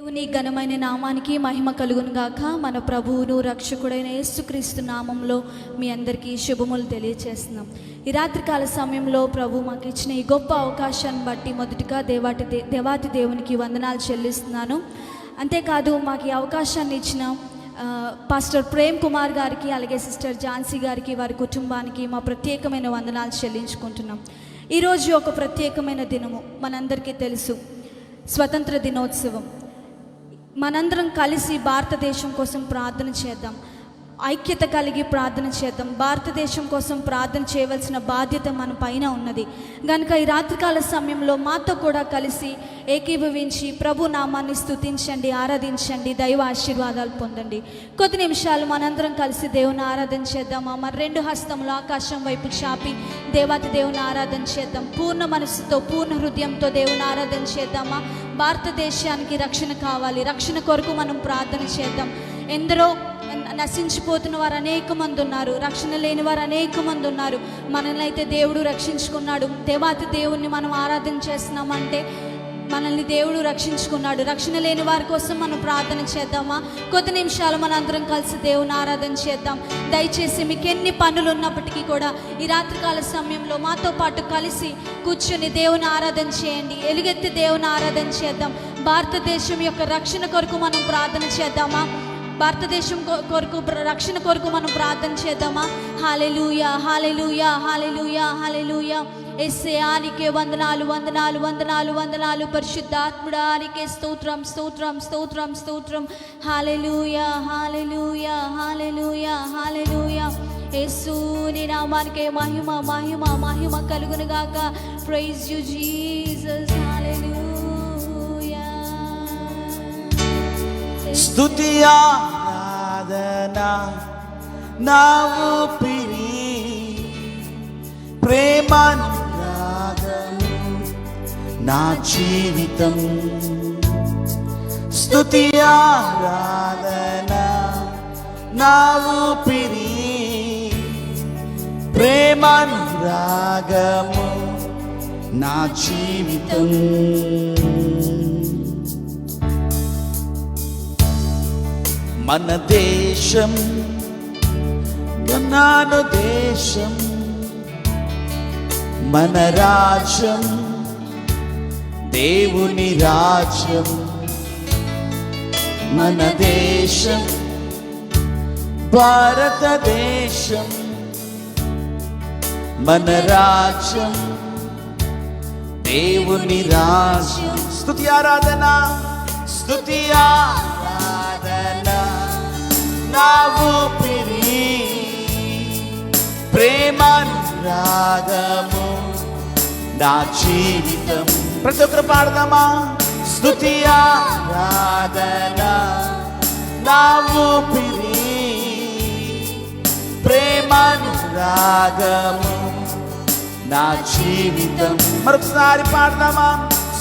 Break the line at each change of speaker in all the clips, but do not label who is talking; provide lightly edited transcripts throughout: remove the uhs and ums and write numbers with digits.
దేవుని ఘనమైన నామానికి మహిమ కలుగును గాక. మన ప్రభువును రక్షకుడైన యేసుక్రీస్తు నామంలో మీ అందరికీ శుభములు తెలియచేస్తున్నాం. ఈ రాత్రికాల సమయంలో ప్రభు మాకు ఇచ్చిన ఈ గొప్ప అవకాశాన్ని బట్టి మొదటిగా దేవాతి దేవునికి వందనాలు చెల్లిస్తున్నాను. అంతేకాదు మాకు ఈ అవకాశాన్ని ఇచ్చిన పాస్టర్ ప్రేమ్ కుమార్ గారికి, అలాగే సిస్టర్ ఝాన్సీ గారికి, వారి కుటుంబానికి మా ప్రత్యేకమైన వందనాలు చెల్లించుకుంటున్నాం. ఈరోజు ఒక ప్రత్యేకమైన దినము, మనందరికీ తెలుసు, స్వతంత్ర దినోత్సవం. మనందరం కలిసి భారతదేశం కోసం ప్రార్థన చేద్దాం, ఐక్యత కలిగి ప్రార్థన చేద్దాం. భారతదేశం కోసం ప్రార్థన చేయవలసిన బాధ్యత మన పైన ఉన్నది కనుక ఈ రాత్రికాల సమయంలో మాతో కూడా కలిసి ఏకీభవించి ప్రభు నామాన్ని స్తుతించండి, ఆరాధించండి, దైవ ఆశీర్వాదాలు పొందండి. కొద్ది నిమిషాలు మనందరం కలిసి దేవుని ఆరాధన చేద్దామా? మరి రెండు హస్తములు ఆకాశం వైపు చాపి దేవాతి దేవుని ఆరాధన చేద్దాం. పూర్ణ మనసుతో, పూర్ణ హృదయంతో దేవుని ఆరాధన చేద్దామా? భారతదేశానికి రక్షణ కావాలి, రక్షణ కొరకు మనం ప్రార్థన చేద్దాం. ఎందరో నశించిపోతున్న వారు అనేక మంది ఉన్నారు, రక్షణ లేని వారు అనేక మంది ఉన్నారు. మనల్ని అయితే దేవుడు రక్షించుకున్నాడు. దేవాతి దేవుణ్ణి మనం ఆరాధన చేస్తున్నామంటే మనల్ని దేవుడు రక్షించుకున్నాడు. రక్షణ లేని వారి కోసం మనం ప్రార్థన చేద్దామా? కొద్ది నిమిషాలు మన అందరం కలిసి దేవుని ఆరాధన చేద్దాం. దయచేసి మీకు ఎన్ని పనులు ఉన్నప్పటికీ కూడా ఈ రాత్రికాల సమయంలో మాతో పాటు కలిసి కూర్చొని దేవుని ఆరాధన చేయండి. ఎలుగెత్తి దేవుని ఆరాధన చేద్దాం. భారతదేశం యొక్క రక్షణ కొరకు మనం ప్రార్థన చేద్దామా? భారతదేశం కొరకు, రక్షణ కొరకు మనం ప్రార్థన చేద్దామా? హల్లెలూయా, హల్లెలూయా, హల్లెలూయా, హల్లెలూయా. యేసయ్యా నీకే వందనాలు, వందనాలు, వందనాలు, వందనాలు. పరిశుద్ధాత్ముడా నీకే స్తోత్రం, స్తోత్రం, స్తోత్రం, స్తోత్రం. హల్లెలూయా, హల్లెలూయా, హల్లెలూయా, హల్లెలూయా. యేసు నీ నామానికే మహిమ, మహిమ, మహిమ కలుగును గాక. Praise you Jesus. హల్లెలూయా.
స్తుతి ఆరాధన నా ఊపిరి, ప్రేమానురాగము నా జీవితం. స్తుతి ఆరాధన నా ఊపిరి, ప్రేమానురాగము నా జీవితం. మన దేశం గన్నాను దేశం, మన రాజ్యం దేవుని రాజ్యం. మన దేశం భారతదేశం, మన రాజ్యం దేవుని రాజ్యం. స్తుతి ఆరాధన, స్తుతి ఆరాధన నా ఊపిరి, ప్రేమానురాగము నా జీవితం. ప్రతి ఒక్కరు పాడదామా? స్తుతి ఆరాధన నా ఊపిరి, ప్రేమానురాగము నా జీవితం. మరొకసారి పాడదామా?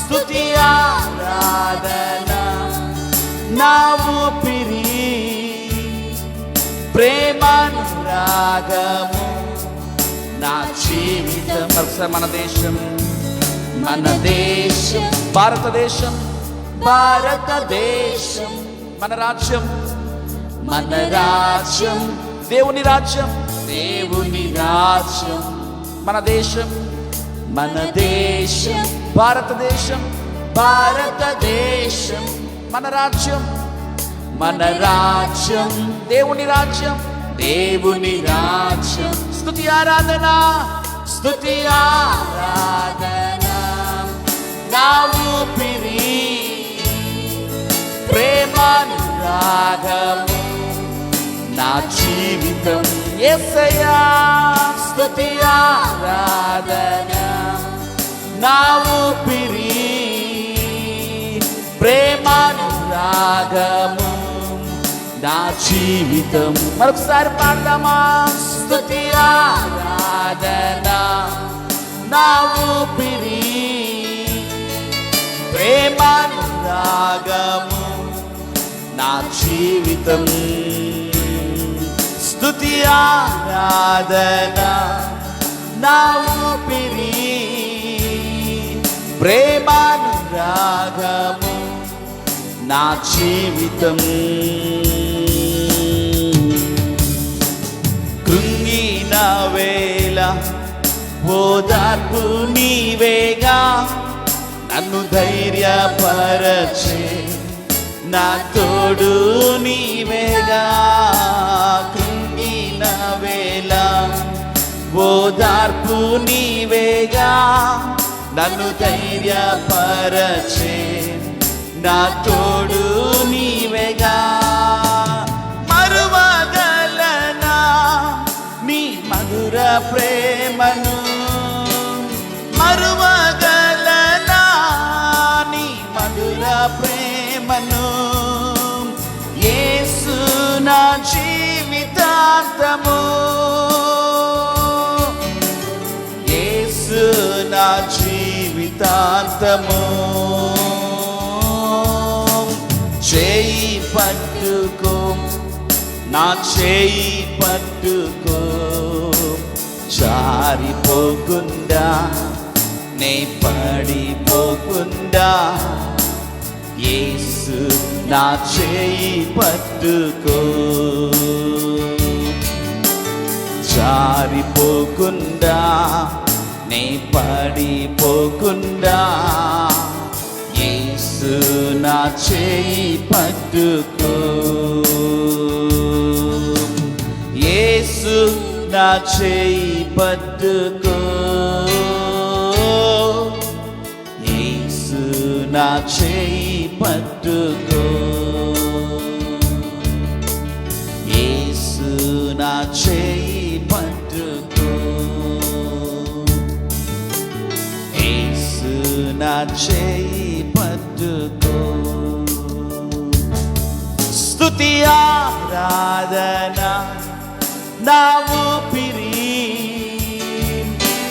స్తుతి ఆరాధన నా ఊపిరి, ప్రేమానురాగము నా జీవితం. మరొకసారి మన దేశం, మన దేశం భారతదేశం, భారతదేశం. మన రాజ్యం, మన రాజ్యం దేవుని రాజ్యం, దేవుని రాజ్యం. మన దేశం, మన దేశం భారతదేశం, భారతదేశం. మన రాజ్యం, మన రాజ్యం దేవుని రాజ్యం, దేవుని రాజ్యం. స్తుతి ఆరాధన, స్తుతి ఆరాధన నా ఊపిరి, ప్రేమానురాగము నా జీవితం. యేసయ్యా స్తుతి ఆరాధన నా ఊపిరి, ప్రేమానురాగము నా జీవితం. మరొకసారి పాడదామా? స్తుతి ఆరాధన నా ఊపిరి, ప్రేమానురాగము నా జీవితం. స్తుతి ఆరాధన నా ఊపిరి, ప్రేమానురాగము నా జీవితం. కృంగిన వేళ ఓదార్పు నీవేగా, నన్ను ధైర్యపరచే నా తోడు నీవేగా. కృంగిన వేళ ఓదార్పు నీవేగా, నన్ను ధైర్యపరచే నా తోడు నీవేగా. మరువగలనా నీ మధుర ప్రేమను, మరువగలనా నీ మధుర ప్రేమను. యేసు నా జీవితాంతము, యేసు నా జీవితాంతము. చేయి పట్టుకో, నా చేయి పట్టుకో, జారిపోకుండా నే పడిపోకుండా. యేసు నా చేయి పట్టుకో, జారిపోకుండా నే పడిపోకుండా. యేసు నా చేయి పట్టుకో, యేసు నా చేయి పట్టుకో, యేసు నా చేయి పట్టుకో, యేసు నా చేయి పట్టుకో, యేసు నా చేయి పట్టుకో. స్తుతి ఆరాధన నా ఊపిరి,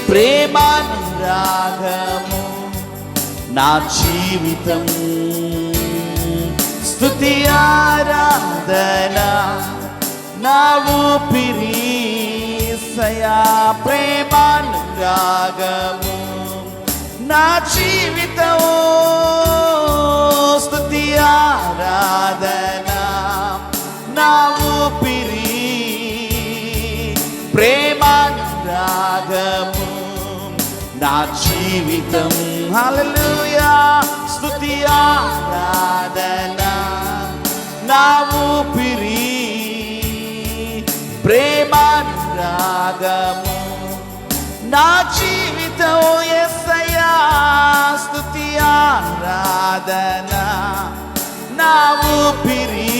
ప్రేమానురాగము నా జీవితం. స్తుతి ఆరాధన నా ఊపిరి, సయా ప్రేమానురాగము నా జీవితం. స్తుతి ఆరాధన నా ఊపిరి, ప్రేమానురాగము నా జీవితం. హల్లెలూయా. స్తుతి ఆరాధన నా ఊపిరి, ప్రేమానురాగము నా జీవితం. యేసయ్యా. స్తుతి ఆరాధన నా ఊపిరి,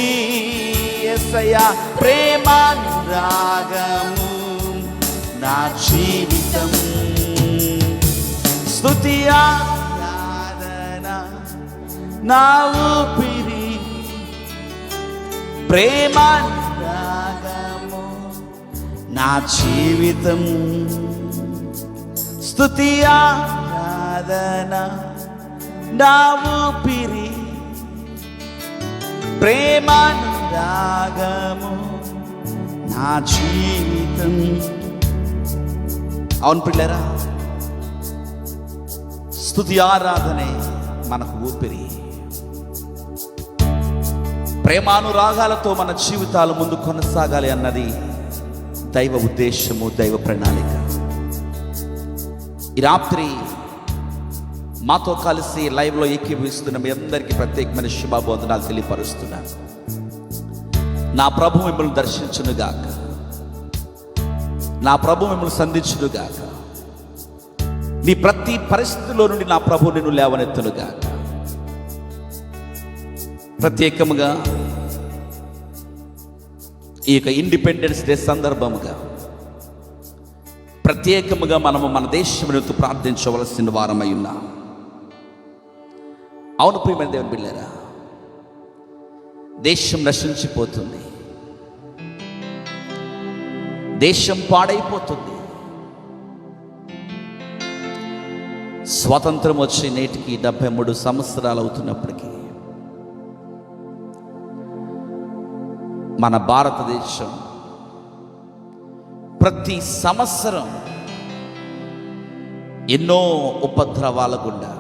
యేసయ్యా, ప్రేమానురాగము నా జీవితం. స్తుతి ఆరాధన నా ఊపిరి, ప్రేమానురాగము నా జీవితం. స్తుతి ఆరాధన నా ఊపిరి, ప్రేమానురాగము నా జీవితం. అవును పిల్లరా, స్తుతి ఆరాధనే మనకు ఊపిరి. ప్రేమానురాగాలతో మన జీవితాలు ముందు కొనసాగాలి అన్నది దైవ ఉద్దేశము, దైవ ప్రణాళిక. ఈ రాత్రి మాతో కలిసి లైవ్లో ఏకీభవిస్తున్న మీ అందరికీ ప్రత్యేకమైన శుభాబోధనాలు తెలియపరుస్తున్నాను. నా ప్రభు మిమ్మల్ని దర్శించునుగాక, నా ప్రభు మిమ్మల్ని సంధించునుగాక, నీ ప్రతి పరిస్థితిలో నుండి నా ప్రభు నిన్ను లేవనెత్తునుగాక. ప్రత్యేకముగా ఈ యొక్క ఇండిపెండెన్స్ డే సందర్భముగా ప్రత్యేకముగా మనము మన దేశమును ప్రార్థించవలసిన వారమై ఉన్నాం. అవును ప్రియమైన దేవుని బిడ్డలారా, దేశం నశించిపోతుంది, దేశం పాడైపోతుంది. స్వాతంత్రం వచ్చి నేటికి 73 సంవత్సరాలు అవుతున్నప్పటికీ మన భారతదేశం ప్రతి సంవత్సరం ఎన్నో ఉపద్రవాల గుండా,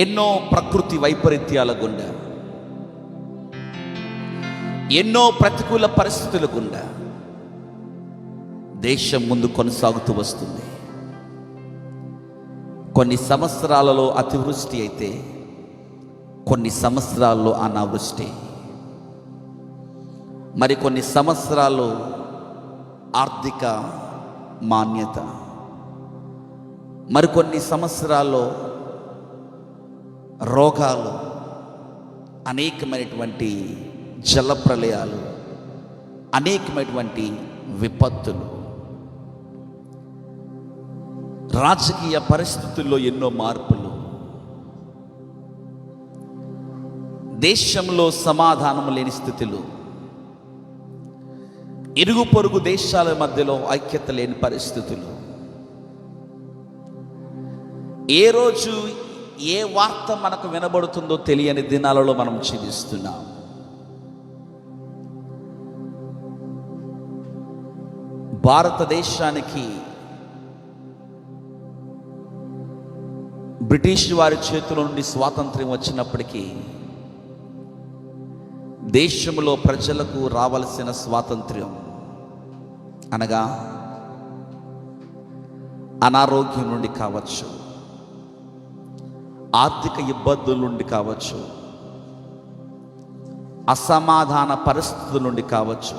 ఎన్నో ప్రకృతి వైపరీత్యాల గుండా, ఎన్నో ప్రతికూల పరిస్థితుల గుండా దేశం ముందు కొనసాగుతూ వస్తుంది. కొన్ని సంవత్సరాలలో అతివృష్టి అయితే కొన్ని సంవత్సరాల్లో అనావృష్టి, మరి కొన్ని సంవత్సరాలు ఆర్థిక మాన్యత, మరికొన్ని సంవత్సరాల్లో రోగాలు, అనేకమైనటువంటి జలప్రలయాలు, అనేకమైనటువంటి విపత్తులు, రాజకీయ పరిస్థితుల్లో ఎన్నో మార్పులు, దేశంలో సమాధానం లేని స్థితులు, ఇరుగు పొరుగు దేశాల మధ్యలో ఐక్యత లేని పరిస్థితులు, ఏ రోజు ఏ వార్త మనకు వినబడుతుందో తెలియని దినాలలో మనం జీవిస్తున్నాం. భారతదేశానికి బ్రిటిష్ వారి చేతుల నుండి స్వాతంత్ర్యం వచ్చినప్పటికీ దేశంలో ప్రజలకు రావలసిన స్వాతంత్ర్యం అనగా అనారోగ్యం నుండి కావచ్చు, ఆర్థిక ఇబ్బందుల నుండి కావచ్చు, అసమాధాన పరిస్థితుల నుండి కావచ్చు,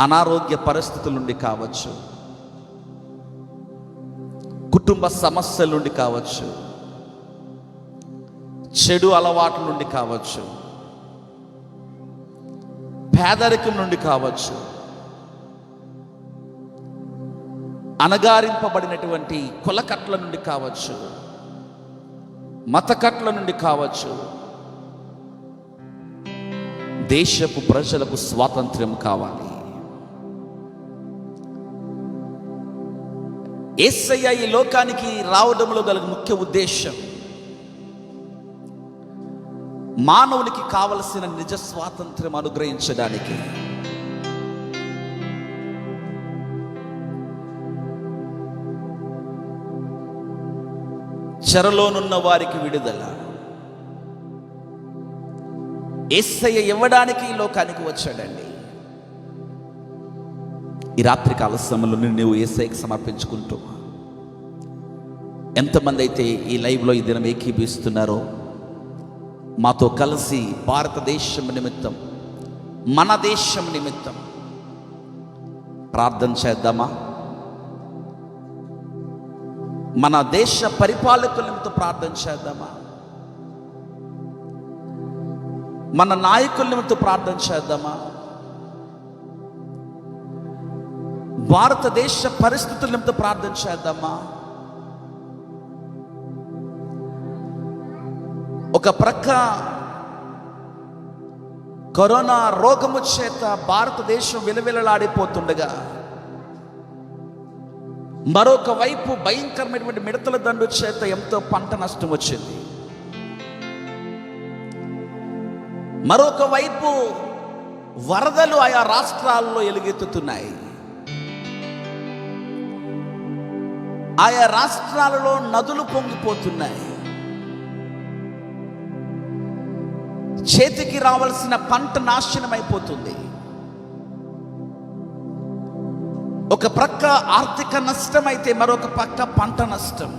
అనారోగ్య పరిస్థితుల నుండి కావచ్చు, కుటుంబ సమస్యల నుండి కావచ్చు, చెడు అలవాట్ల నుండి కావచ్చు, పేదరికం నుండి కావచ్చు, అణగారింపబడినటువంటి కులకట్ల నుండి కావచ్చు, మతకట్ల నుండి కావచ్చు, దేశపు ప్రజలకు స్వాతంత్ర్యం కావాలి. యేసయ్య ఈ లోకానికి రావడంలో గల ముఖ్య ఉద్దేశం మానవునికి కావలసిన నిజ స్వాతంత్ర్యం అనుగ్రహించడానికి. చెరలోనున్న వారికి విడుదల యేసయ్య ఇవ్వడానికి ఈ లోకానికి వచ్చాడండి. ఈ రాత్రికాల సమయంలో నువ్వు యేసయ్యకి సమర్పించుకుంటూ, ఎంతమంది అయితే ఈ లైవ్లో ఈ దినం ఏకీభవిస్తున్నారో మాతో కలిసి భారతదేశం నిమిత్తం, మన దేశం నిమిత్తం ప్రార్థన చేద్దామా? మన దేశ పరిపాలకుల నిమిత్తం ప్రార్థన చేద్దామా? మన నాయకుల నిమిత్తం ప్రార్థన చేద్దామా? భారతదేశ పరిస్థితుల నిమిత్తం ప్రార్థన చేద్దామా? ఒక ప్రక్క కరోనా రోగము చేత భారతదేశం విలవిలలాడిపోతుండగా, మరొక వైపు భయంకరమైనటువంటి మిడతల దండు చేత ఎంతో పంట నష్టం వచ్చింది. మరొక వైపు వరదలు ఆయా రాష్ట్రాల్లో ఎలుగెత్తుతున్నాయి. ఆయా రాష్ట్రాలలో నదులు పొంగిపోతున్నాయి. చేతికి రావాల్సిన పంట నాశనం అయిపోతుంది. ఒక ప్రక్క ఆర్థిక నష్టం అయితే మరొక పక్క పంట నష్టం,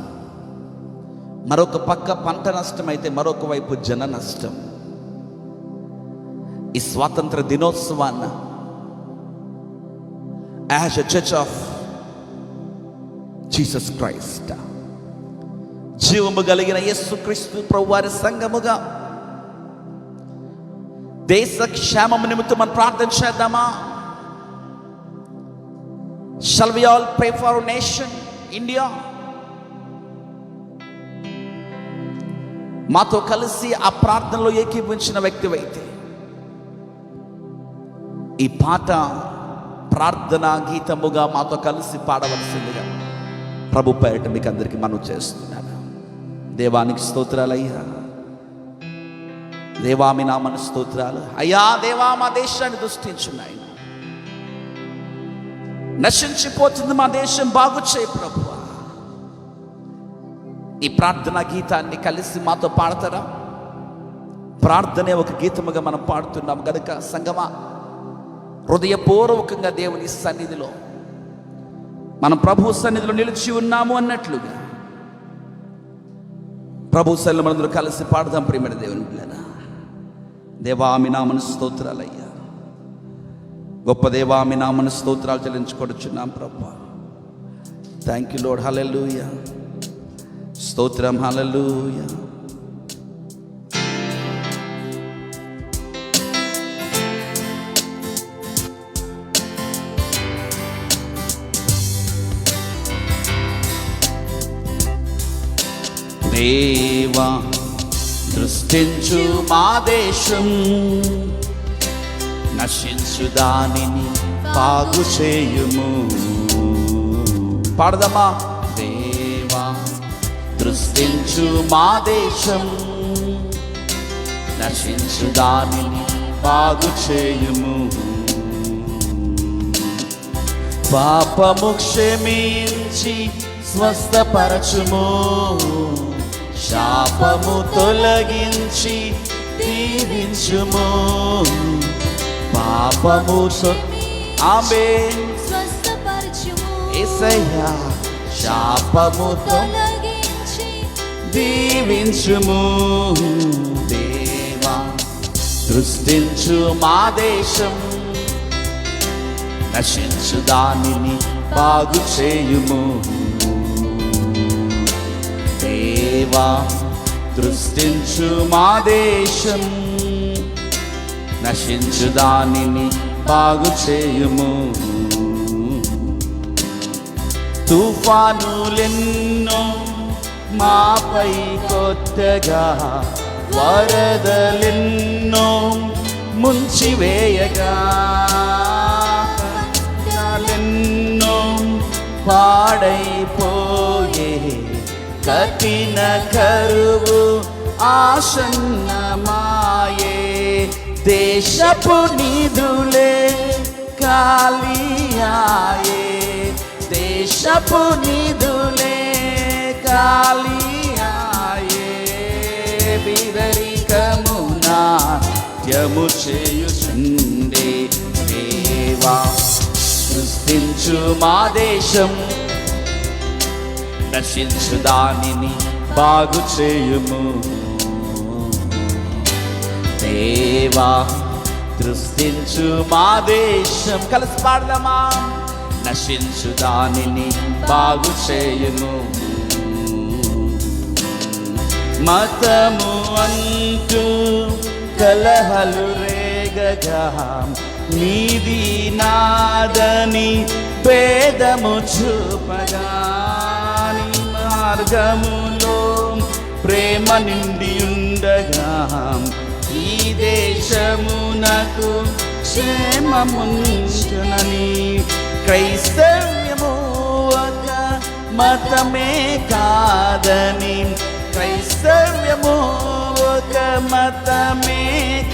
మరొక పక్క పంట నష్టం అయితే మరొక వైపు జన నష్టం. ఈ స్వాతంత్ర దినోత్సవాన్ని as a church of Jesus Christ, జీవము కలిగిన యేసుక్రీస్తు ప్రభువారి సంఘముగా దేశ క్షేమము నిమిత్తం మనం ప్రార్థన చేద్దామా? Shall we all pray for our nation, India? మాతో కలిసి ఆ ప్రార్థనలో ఏకీభవించిన వ్యక్తివైతే ఈ పాట ప్రార్థనా గీతముగా మాతో కలిసి పాడవలసిందిగా ప్రభు పేరిట మీకు అందరికీ మనవి చేస్తున్నాను. దేవానికి స్తోత్రాలయ్యా, దేవా మీ నామని స్తోత్రాలు అయ్యా. దేవా మా దేశాన్ని దృష్టించున్నాయి, నశించిపోతుంది మా దేశం, బాగు చేయి ప్రభువా. ఈ ప్రార్థనా గీతాన్ని కలిసి మాతో పాడతారా? ప్రార్థనే ఒక గీతముగా మనం పాడుతున్నాం గనుక సంగమా, హృదయపూర్వకంగా దేవుని సన్నిధిలో మనం ప్రభు సన్నిధిలో నిలిచి ఉన్నాము అన్నట్లుగా ప్రభు సన్నిధిలో మనందరూ కలిసి పాడదాం. ప్రియమైన దేవుని బిడ్డలారా, దేవా మీ నామమున స్తోత్రాలయ్యా. గొప్ప దేవా మీ నామమున స్తోత్రాలు చెల్లించుకొనుచున్నాం ప్రభువా. Thank you lord. హల్లెలూయా, స్తోత్రం. హల్లెలూయా. దేవా దృష్టించు మా దేశం, నశించు దానిని బాగు చేయుము. పాడదమ్మా. దేవా దృష్టించు మా దేశం, నశించు దానిని బాగు చేయుము. పాపము క్షమించి స్వస్థపరచుము, శాపము తొలగించి దీవించుము. పాపము ఆమేన్
స్వస్థపరచుము
యేసయ్యా, శాపము
తొలగించి
దీవించుము. దేవా దృష్టించు మా దేశం, నశించు దానిని బాగు చేయుము. దేవా దృష్టించు మా దేశం, నశించు దానిని బాగు చేయుము. తుఫానులెన్నో మాపై కొత్తగా, వరదలెన్నో ముంచివేయగా, ఎన్నో పాడైపోయే కఠిన కరువు ఆసన్నమాయే. దేశపు నిధులే ఖాళీయాయే, దేశపు నిధులే ఖాళీయాయే. బీదరికము నాట్యము చేయుచుండే. దేవా సృష్టించు మా దేశం, నశించు దానిని బాగు చేయుము. దేవా దృష్టించు మా దేశం, కలిసి పాడదామా. నశించు దానిని బాగు చేయుము. మతము అంటూ కలహలు రేగగా, నీది నాదని భేదము చూపగా, నీ మార్గములో ప్రేమ నిండి ఉండగా, ఈ దేశమునకు క్షేమముంచునని. క్రైస్తవ్యము ఒక మతమే కాదని, క్రైస్తవ్యము ఒక మతమే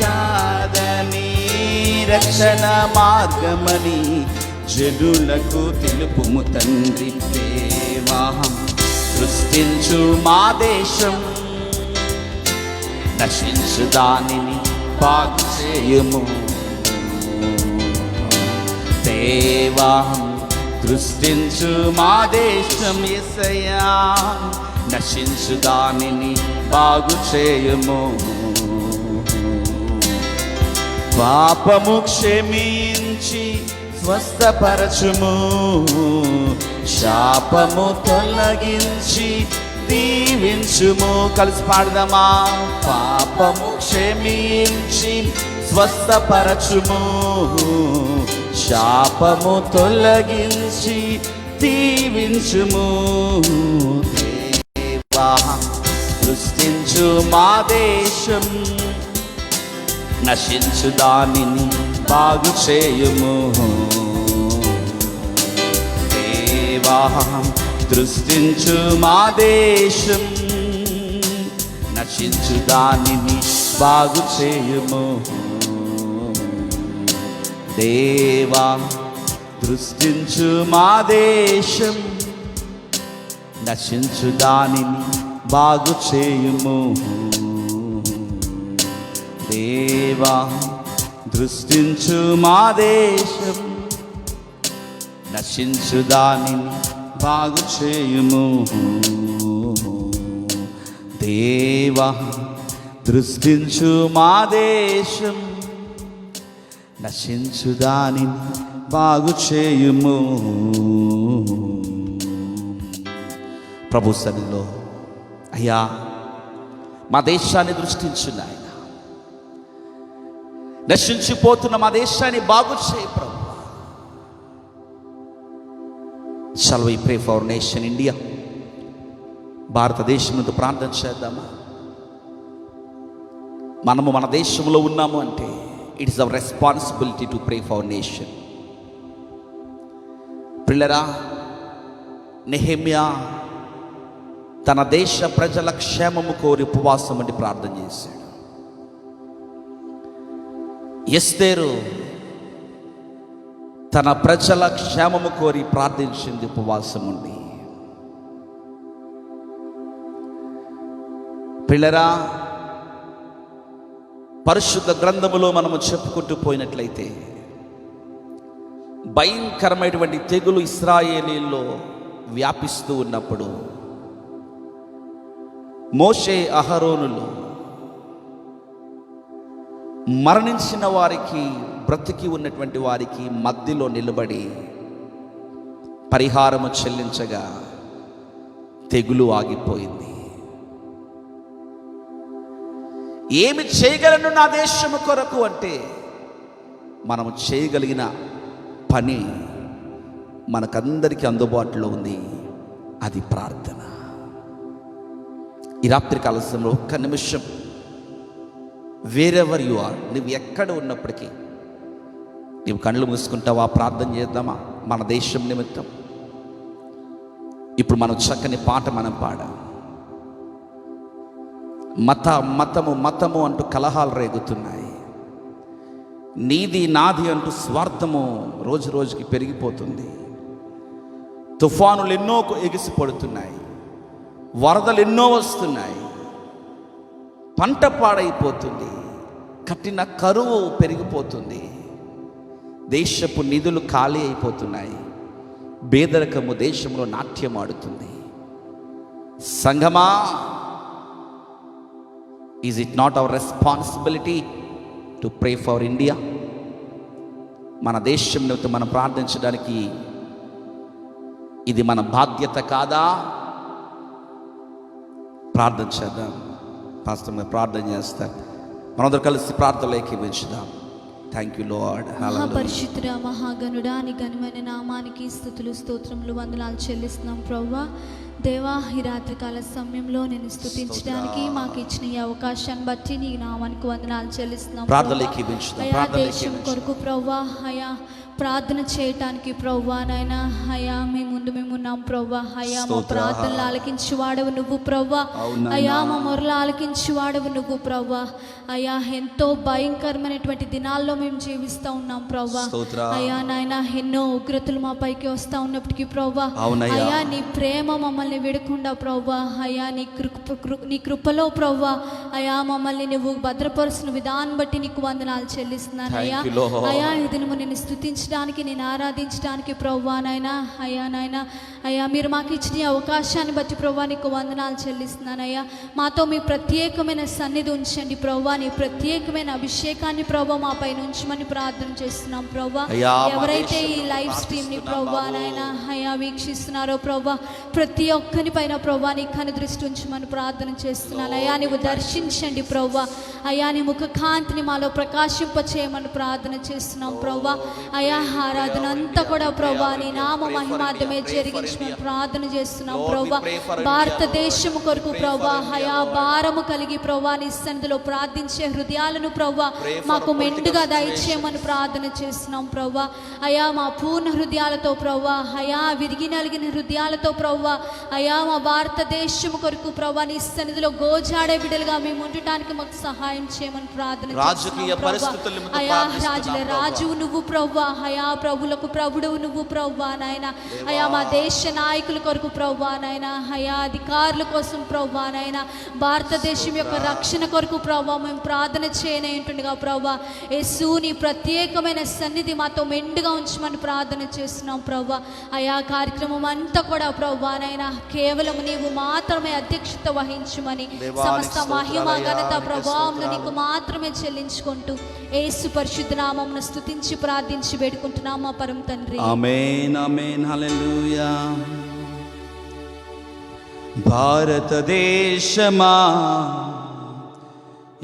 కాదని, రక్షణ మార్గమని జనులకు తెలుపుము తండ్రి. దేవా సృష్టించు మా దేశం, నశించు దానిని బాగు చేయుము. దేవా దృష్టించు మా దేశం యేసయ్యా, నశించు దానిని బాగు చేయుము. పాపము క్షమించి స్వస్థపరచుము, శాపము తొలగించి దీవించుము. కలిసి పాడదామా. పాపము క్షమించి స్వస్థపరచుము, శాపము తొలగించి దీవించుము. దేవా సృష్టించు మా దేశం, నశించు దానిని బాగు చేయుము. దేవా దృష్టించు మా దేశం, నశించు దానిని బాగు చేయుము. దేవా దృష్టించు మా దేశం, నశించు దానిని బాగు చేయుము. దేవా దృష్టించు మా దేశం, నశించు దానిని బాగు చేయుము. దేవా దృష్టించు మా దేశం, నశించు దానిని బాగు చేయుము. ప్రభు సన్నిధిలో అయ్యా మా దేశాన్ని దృష్టించు నాయన, నశించిపోతున్న మా దేశాన్ని బాగు చేయి ప్రభు. Shall we pray for our nation India? భారతదేశంతో ప్రార్థన చేద్దామా? మనము మన దేశంలో ఉన్నాము అంటే it is our responsibility to pray for our nation. పిల్లరా, నెహెమ్యా తన దేశ ప్రజల క్షేమము కోరి ఉపవాసం అని ప్రార్థన చేశాడు. ఎస్తేరు తన ప్రజల క్షేమము కోరి ప్రార్థించింది ఉపవాసం ఉండి. పిల్లరా, పరిశుద్ధ గ్రంథములో మనము చెప్పుకుంటూ పోయినట్లయితే భయంకరమైనటువంటి తెగులు ఇశ్రాయేలీల్లో వ్యాపిస్తూ ఉన్నప్పుడు మోషే అహరోనులు మరణించిన వారికి, బ్రతికి ఉన్నటువంటి వారికి మధ్యలో నిలబడి పరిహారము చెల్లించగా తెగులు ఆగిపోయింది. ఏమి చేయగలను నా దేశము కొరకు అంటే మనము చేయగలిగిన పని మనకందరికీ అందుబాటులో ఉంది, అది ప్రార్థన. ఈ రాత్రి కాల సమయంలో ఒక్క నిమిషం వేరెవర్ యు ఆర్, నువ్వు ఎక్కడ ఉన్నప్పటికీ నీవు కళ్ళు మూసుకుంటావా? ప్రార్థన చేద్దామా మన దేశం నిమిత్తం? ఇప్పుడు మనం చక్కని పాట మనం పాడాం. మతము అంటూ కలహాలు రేగుతున్నాయి. నీది నాది అంటూ స్వార్థము రోజు రోజుకి పెరిగిపోతుంది. తుఫానులు ఎన్నో ఎగిసిపడుతున్నాయి, వరదలు ఎన్నో వస్తున్నాయి, పంట పాడైపోతుంది, కఠిన కరువు పెరిగిపోతుంది, దేశపు నిధులు ఖాళీ అయిపోతున్నాయి, పేదరికము దేశంలో నాట్యం ఆడుతుంది. సంఘమా, is it not our responsibility to pray for India? మన దేశంలో మనం ప్రార్థించడానికి ఇది మన బాధ్యత కాదా? ప్రార్థన చేద్దాం. పాస్టర్ గారు ప్రార్థన చేస్తారు, మనందరూ కలిసి ప్రార్థనలో ఏకీభవించుదాం. Thank you lord.
మహాపరిశుద్ధుడా, మహాగణుడా, నీ ఘనమైన నామానికి స్తుతులు స్తోత్రములు వందనాలు చెల్లిస్తున్నాం ప్రభువా. దేవా, ఈ రాత్రికాల సమయంలో నేను స్తుతించడానికి మాకు ఇచ్చిన ఈ అవకాశాన్ని బట్టి నీ నామానికి వందనాలు చెల్లిస్తున్నాం. అయా దేశం కొరకు ప్రభువా, అయా ప్రార్థన చేయటానికి ప్రభువా నాయన, అయా మీ ముందు మేము ఉన్నాం ప్రభువా. అయా మా ప్రార్థనలు ఆలకించి వాడవు నువ్వు ప్రభువా. అయా మా మొరలు ఆలకించి వాడవు నువ్వు ప్రభువా. అయా ఎంతో భయంకరమైనటువంటి దినాల్లో మేము జీవిస్తూ ఉన్నాం ప్రభువా. అయా నాయన, ఎన్నో ఉగ్రతలు మా పైకి వస్తూ ఉన్నప్పటికీ ప్రభువా, అయా నీ ప్రేమ మమ్మల్ని విడకుండా ప్రభువా, అయా నీ కృపలో ప్రభువా, అయా మమ్మల్ని నువ్వు భద్రపరుచిన విధానం బట్టి నీకు వందనాలు చెల్లిస్తున్నాను అయ్యా. అయా ఇది నువ్వు నేను స్తుతించడానికి, నేను ఆరాధించడానికి ప్రభువా నాయనా. అయ్యా నాయన, అయ్యా మీరు మాకు ఇచ్చిన అవకాశాన్ని బట్టి ప్రభువా నీకు వందనాలు చెల్లిస్తున్నాను అయ్యా. మాతో మీ ప్రత్యేకమైన సన్నిధి ఉంచండి ప్రభువా, నీ ప్రత్యేకమైన అభిషేకాన్ని ప్రభువా మా పైన ఉంచమని ప్రార్థన చేస్తున్నాం ప్రభువా. ఎవరైతే ఈ లైవ్ స్ట్రీమ్ని ప్రభువా నాయన అయ్యా వీక్షిస్తున్నారో ప్రభువా, ప్రతి ఒక్కరి పైన ప్రభువా నీ కను దృష్టి ఉంచమని ప్రార్థన చేస్తున్నాను అయ్యా. నీవు దర్శించండి ప్రభువా. అయ్యా నీ ముఖ కాంతిని మాలో ప్రకాశింప చేయమని ప్రార్థన చేస్తున్నాం ప్రభువా. అయా ఆరాధన అంతా కూడా ప్రభువా నీ నామ మహిమార్థమే జరిగించమని ప్రార్థన చేస్తున్నాం ప్రభువా. భారతదేశము కొరకు ప్రభువా, అయా భారము కలిగి ప్రభువా నీ సన్నిధిలో ప్రార్థించే హృదయాలను ప్రభువా మాకు మెండుగా దయచేయమని ప్రార్థన చేస్తున్నాం ప్రభువా. అయా మా పూర్ణ హృదయాలతో ప్రభువా, అయా విరిగి నలిగిన హృదయాలతో ప్రభువా, అయా మా భారతదేశము కొరకు ప్రభువా నీ సన్నిధిలో గోజాడే బిడ్డలుగా మేము ఉండటానికి మాకు సహాయం సహాయం చేయమని ప్రార్థన
రాజకీయ పరిస్థితుల నిమిత్తం
అయా
ప్రార్థిస్తున్నాం
రాజుల
ప్రభువా.
రాజు నువ్వు ప్రభువా, అయా ప్రభులకు ప్రభుడవు నువ్వు ప్రభువా నాయన. అయా మా దేశ నాయకుల కొరకు ప్రభువా నాయన, అయా అధికారుల కోసం ప్రభువా నాయన, భారతదేశం యొక్క రక్షణ కొరకు ప్రభువా మేము ప్రార్థన చేయనేంటుండగా ప్రభువా యేసు నీ ప్రత్యేకమైన సన్నిధి మాతో మెండుగా ఉంచమని ప్రార్థన చేస్తున్నాం ప్రభువా. అయా కార్యక్రమం అంతా కూడా ప్రభువా నాయన కేవలం నీవు మాత్రమే అధ్యక్షత వహించమని, సమస్త మహిమ ఘనత ప్రభావములు నీకు మాత్రమే చెల్లించుకుంటూ యేసు పరిశుద్ధ నామమును స్తుతించి ప్రార్థించి వేడుకుంటున్నాం మా పరమ తండ్రి.
ఆమేన్ ఆమేన్ హల్లెలూయా. భారతదేశమా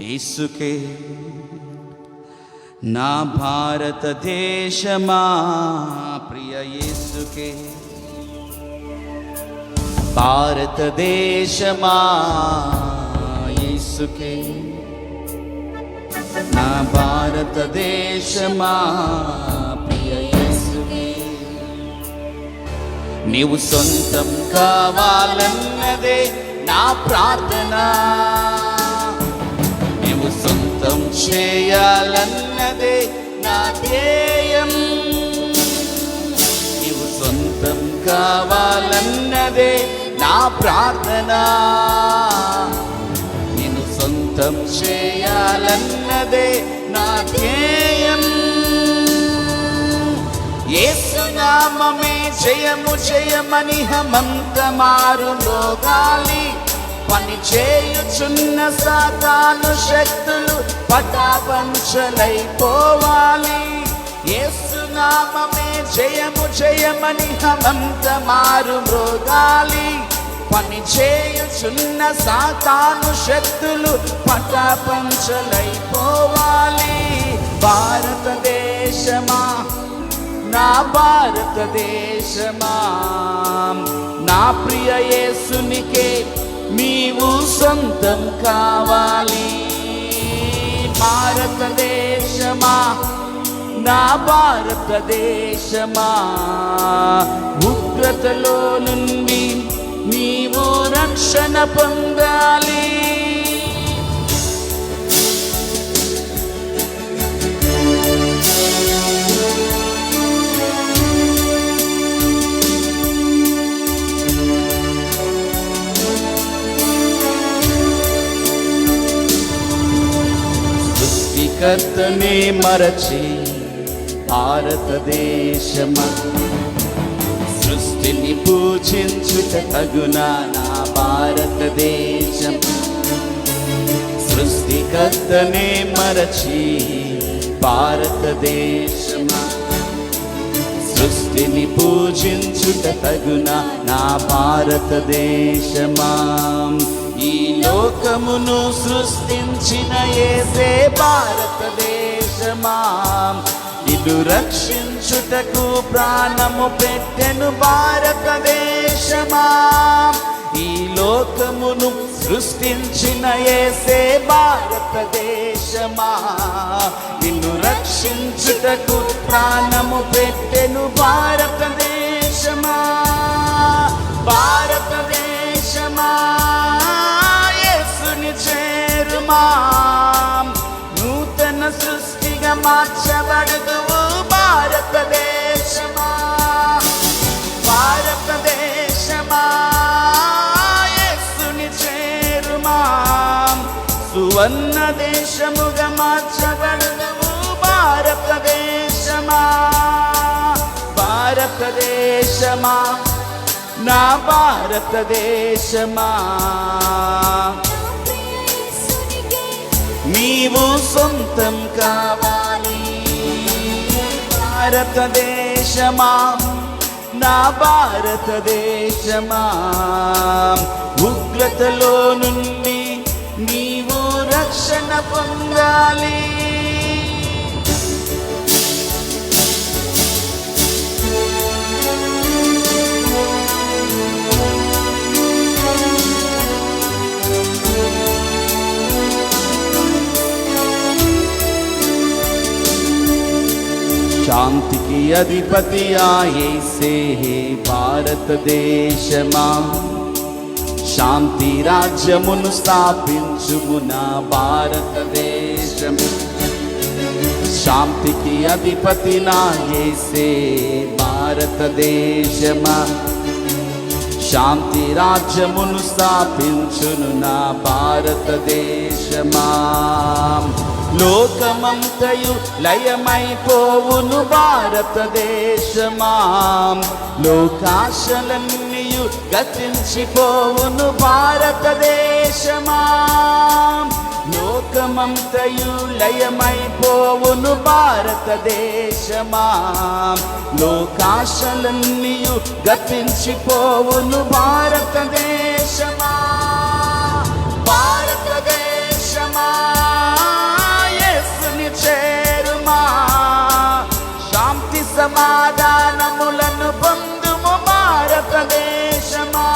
యేసుకే, నా భారతదేశమా ప్రియ యేసుకే. భారతదేశమా యేసుకే, నా భారతదేశమా ప్రియ యేసుకే. నీవు సొంతం కావాలన్నదే నా ప్రార్థన, నీవు సొంతం చేయాలన్నదే నా ధ్యేయం. నీవు సొంతం కావాలన్నదే నా ప్రార్థన, నిన్ను సొంతం చేయాలన్నదే నా ధ్యేయం. యేసు నామమే జయము జయమని హమంత మారుమోగాలి, పని చేయుచున్న సాతాను శక్తులు పటాపంచలైపోవాలి. యేసు నామమే జయము జయమని హమంత మారుమోగాలి, పని చేయుచున్న సాతాను శక్తులు పటాపంచలైపోవాలి. భారతదేశమా నా భారతదేశమా, నా ప్రియ యేసునికే నీవు సొంతం కావాలి. భారతదేశమా నా భారతదేశమా, ఉగ్రతలో నుండి నీవు రక్షణ పొందాలి. సృష్టికర్తనే మరచి భారతదేశమా, సృష్టిని పూజించుట తగునా నా భారతదేశం. సృష్టికర్తనే మరచి భారతదేశమా, సృష్టిని పూజించుట తగునా నా భారతదేశమా. ఈ లోకమును సృష్టించిన యేసే భారతదేశమా, ఇటు రక్షించుటకు ప్రాణము పెట్టెను భారతదేశమా. ఈ లోకమును సృష్టించిన యేసే భారతదేశమా, నిన్ను రక్షించుటకు ప్రాణము పెట్టెను భారతదేశమా. భారతదేశమా యేసుని చేరుమా, నూతన సృష్టిగా మార్చబడుదువు భారతదేశమా. భారతదేశమా యేసుని చేరుమా, సువర్ణ దేశముగా మార్చబడుదువు భారతదేశమా. భారతదేశమా నా భారతదేశమా, నీవు సొంతం కావాలి. భారతదేశమా నా భారతదేశమా, ఉగ్రతలో నుండి నీవు రక్షణ పొందాలి. శాంతికి అధిపతి ఆ యేసే భారతదేశమా, శాంతి రాజ్యమును స్థాపించుము నా భారతదేశం. శాంతికి అధిపతి నా యేసే భారతదేశమా. శాంతి రాజ్యమును స్థాపించును నా భారతదేశమా. లోకమంతయు లయమైపోవును భారతదేశమా. లోకాశలన్నీయు గతించిపోవును భారతదేశమా. లోకమంతయు లయమైపోవును భారతదేశమా. లోకాశలన్నీయు గతించిపోవును భారతదేశమా. భారతదేశమా యేసుని చేరుమా. శాంతి సమాధానములను పొందుము భారతదేశమా.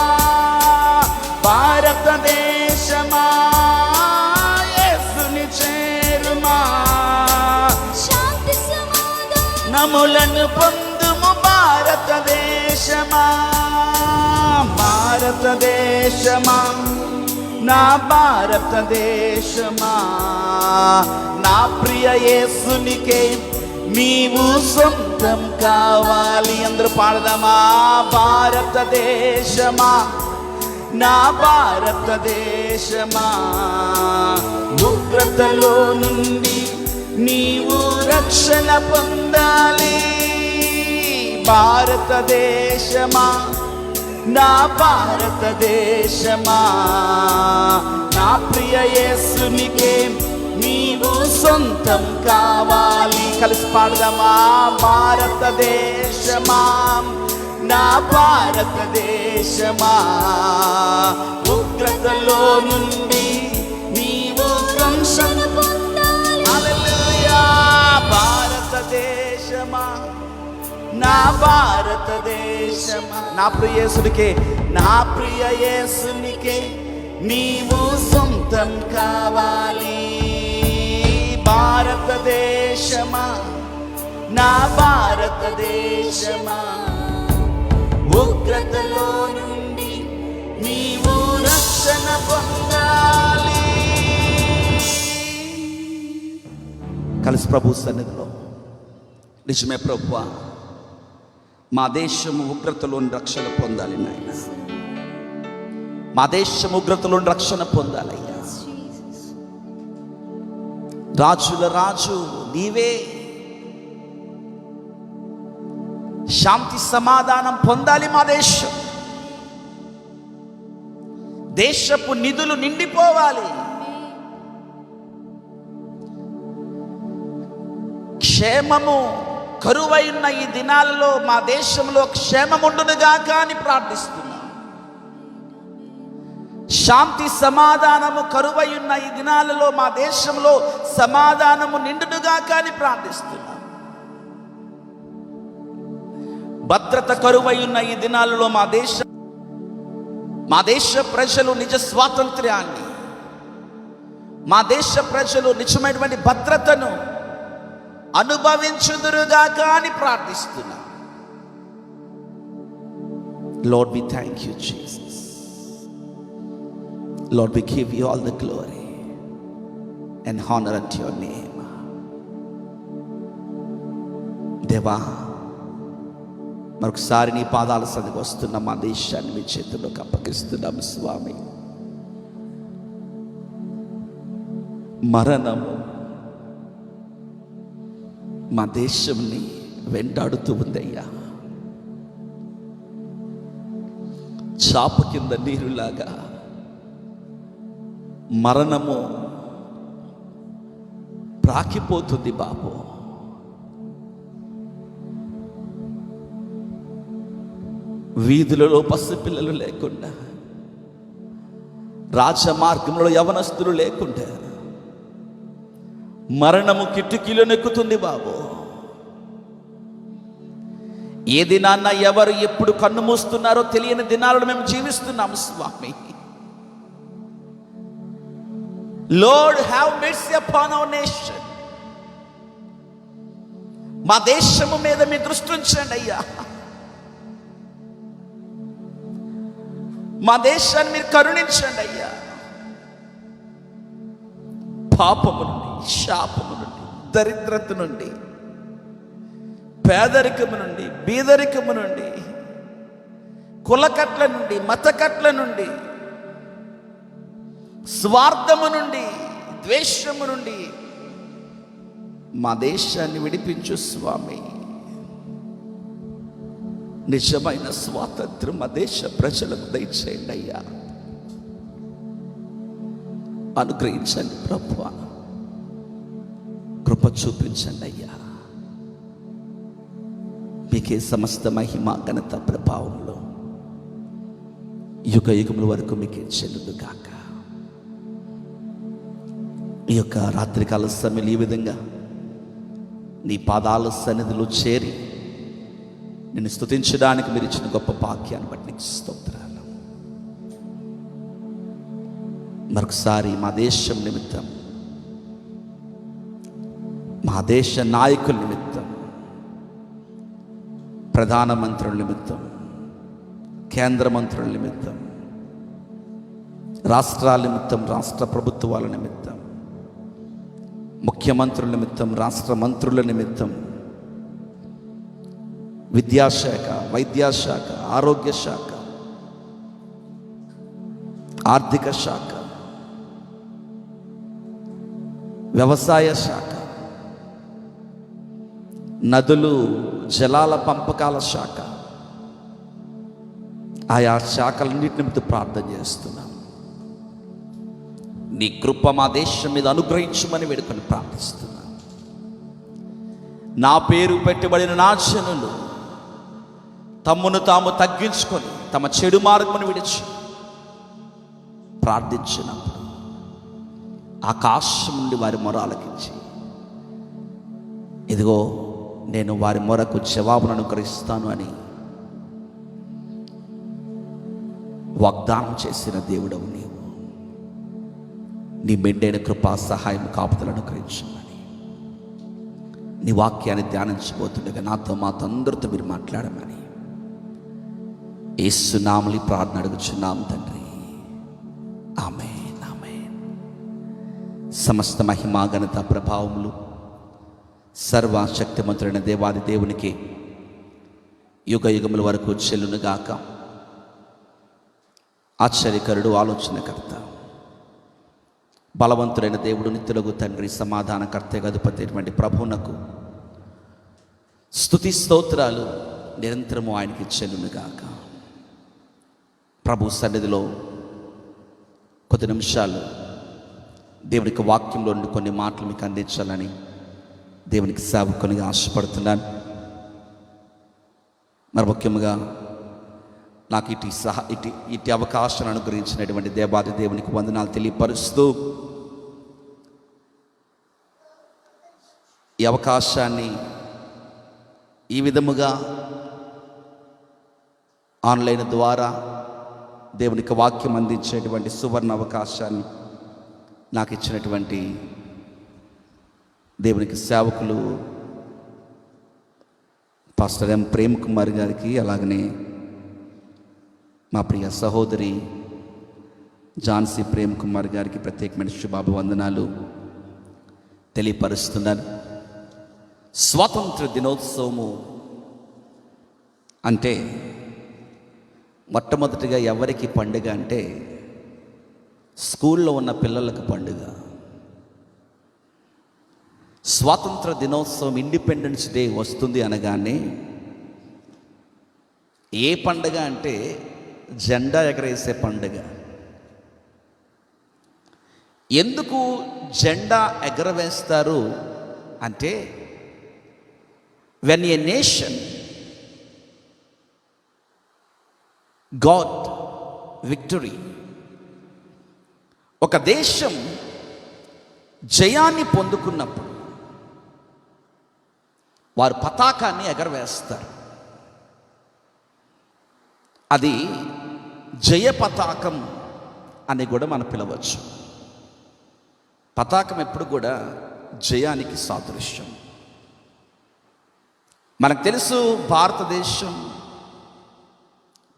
భారతదేశమా యేసుని చేరుమా.
శాంతి
నములను పొందుము భారతదేశమా. భారతదేశమా నా భారతదేశమా. నా ప్రియ యేసునికే నీవు సొంతం కావాలి. అందరూ పాడదామా. భారతదేశమా నా భారతదేశమా. ఉగ్రతలో నుండి నీవు రక్షణ పొందాలి. భారతదేశమా నా భారతదేశమా. నా ప్రియ యేసునికే నీవు సొంతం కావాలి. కలిసి పాడదామా. భారతదేశమా నా భారతదేశమా. ఉగ్రతలో నుండి నీవు రక్షణ పొందాలి. హల్లెలూయా. భారతదేశమా నా భారతదేశమా. నా ప్రియ యేసునికే నా ప్రియ యేసునికే నీవు సొంతం కావాలి. భారతదేశమా నా భారతదేశమా. ఉగ్రతలో నుండి నీవు రక్షణ పొందాలి. కలిసి ప్రభు సన్నిధిలో నిజమే ప్రభువా, మా దేశము ఉగ్రతలోని రక్షణ పొందాలి నాయన. మా దేశం ఉగ్రతలోని రక్షణ పొందాలయ్యా. రాజుల రాజు నీవే. శాంతి సమాధానం పొందాలి మా దేశం. దేశపు నిధులు నిండిపోవాలి. క్షేమము కరువైన ఈ దినాలలో మా దేశంలో క్షేమముండునుగాక అని ప్రార్థిస్తున్నాం. శాంతి సమాధానము కరువైన ఈ దినాలలో మా దేశంలో సమాధానము నిండునుగాక అని ప్రార్థిస్తున్నాం. భద్రత కరువైన ఈ దినాలలో మా దేశ ప్రజలు నిజ స్వాతంత్ర్యాన్ని, మా దేశ ప్రజలు నిజమైనటువంటి భద్రతను అనుభవించుదురుగాక అని ప్రార్థిస్తున్నా. Lord we thank you Jesus. Lord we give you all the glory and honour at your name. దేవా, మరొకసారి నీ పాదాల సన్నిధికి వస్తున్న మా దేశాన్ని మీ చేతుల్లోకి అప్పగిస్తున్నాం స్వామి. మరణము మా దేశంని వెంటాడుతూ ఉందయ్యా. చాప కింద నీరులాగా మరణము ప్రాకిపోతుంది బాబు. వీధులలో పసిపిల్లలు లేకుండా, రాజమార్గంలో యవనస్తులు లేకుండా మరణము కిటికీలో నెక్కుతుంది బాబు. ఏ దినాన్న ఎవరు ఎప్పుడు కన్ను మూస్తున్నారో తెలియని దినాలను మేము జీవిస్తున్నాము స్వామి. Lord, have mercy upon our nation. మా దేశము మీద మీ దృష్టి ఉంచండి అయ్యా. మా దేశాన్ని మీరు కరుణించండి అయ్యా. పాపము నుండి, శాపము నుండి, దరిద్రత నుండి, పేదరికము నుండి, బీదరికము నుండి, కులకట్ల నుండి, మతకట్ల నుండి, స్వార్థము నుండి, ద్వేషము నుండి మా దేశాన్ని విడిపించు స్వామి. నిజమైన స్వాతంత్రం మా దేశ ప్రజలకు దయచేయండి అయ్యా. అనుగ్రహించండి ప్రభువా, కృప చూపించండి అయ్యా. మీకే సమస్త మహిమ ఘనత ప్రభావంలో యుగ యుగముల వరకు మీకే చెల్లుదు గాక. ఈ యొక్క రాత్రికాల సమయంలో ఈ విధంగా నీ పాదాల సన్నిధిలో చేరి నిన్ను స్తుతించడానికి మీరు ఇచ్చిన గొప్ప భాగ్యాన్ని బట్టి నీకు స్తోత్రాలు. మరొకసారి మా దేశం నిమిత్తం, మా దేశ నాయకుల నిమిత్తం, ప్రధానమంత్రుల నిమిత్తం, కేంద్ర మంత్రుల నిమిత్తం, రాష్ట్రాల నిమిత్తం, రాష్ట్ర ప్రభుత్వాల నిమిత్తం, ముఖ్యమంత్రుల నిమిత్తం, రాష్ట్ర మంత్రుల నిమిత్తం, విద్యాశాఖ, వైద్యశాఖ, ఆరోగ్య శాఖ, ఆర్థిక శాఖ, వ్యవసాయ శాఖ, నదులు జలాల పంపకాల శాఖ, ఆయా శాఖలన్నిటి నిమిత్తం ప్రార్థన చేస్తున్నాం. నీ కృప మా దేశం మీద అనుగ్రహించమని వేడుకొని ప్రార్థిస్తున్నాం. నా పేరు పెట్టబడిన నా జనులు తమ్మును తాము తగ్గించుకొని తమ చెడు మార్గమును విడిచి ప్రార్థించినప్పుడు ఆకాశం నుండి వారి మొర ఆలకించి, ఇదిగో నేను వారి మొరకు జవాబును అనుగ్రహిస్తాను అని వాగ్దానం చేసిన దేవుడవు నీవు. నీ మెండైన కృపా సహాయం కాపుదలను అనుగ్రహించమని నీ వాక్యాన్ని ధ్యానించబోతుండగా నాతో మాతో అందరితో మీరు మాట్లాడమని యేసు నామములో ప్రార్థన అడుగుచున్నాం తండ్రి. ఆమేన్, ఆమేన్. సమస్త మహిమ ఘనత ప్రభావములు సర్వశక్తిమంతుడైన దేవాది దేవునికి యుగ యుగముల వరకు చెల్లునుగాక. ఆశ్చర్యకరుడు, ఆలోచనకర్త, బలవంతుడైన దేవుడు, నిత్యులకు తండ్రి, సమాధానకర్త, అధిపతి అయినటువంటి ప్రభువునకు స్తుతి స్తోత్రాలు నిరంతరము ఆయనకి చెల్లునుగాక. ప్రభు సన్నిధిలో కొద్ది నిమిషాలు దేవునికి వాక్యంలో నుండి కొన్ని మాటలు మీకు అందించాలని దేవునికి సేవకునిగా ఆశపడుతున్నాను. మరి ముఖ్యంగా నాకు ఇటు అవకాశాన్ని అనుగ్రహించినటువంటి దేవాది దేవునికి వందనాలు తెలియపరుస్తూ, ఈ అవకాశాన్ని ఈ విధముగా ఆన్లైన్ ద్వారా దేవునికి వాక్యం అందించేటువంటి సువర్ణ అవకాశాన్ని నాకు ఇచ్చినటువంటి దేవునికి సేవకులు పాస్టర్ ఎం ప్రేమ్ కుమార్ గారికి, అలాగనే మా ప్రియ సహోదరి ఝాన్సీ ప్రేమ్ కుమార్ గారికి ప్రత్యేకమైన శుభాభివందనాలు తెలియపరుస్తున్నాను. స్వాతంత్ర దినోత్సవము అంటే మొట్టమొదటిగా ఎవరికి పండుగ అంటే స్కూల్లో ఉన్న పిల్లలకు పండుగ. స్వాతంత్ర దినోత్సవం, ఇండిపెండెన్స్ డే వస్తుంది అనగానే ఏ పండుగ అంటే జెండా ఎగరేసే పండుగ. ఎందుకు జెండా ఎగరవేస్తారు అంటే, when a nation got victory, ఒక దేశం జయాన్ని పొందుకున్నప్పుడు వారు పతాకాన్ని ఎగరవేస్తారు. అది జయ పతాకం అని కూడా మనం పిలవచ్చు. పతాకం ఎప్పుడు కూడా జయానికి సాదృశ్యం. మనకు తెలుసు, భారతదేశం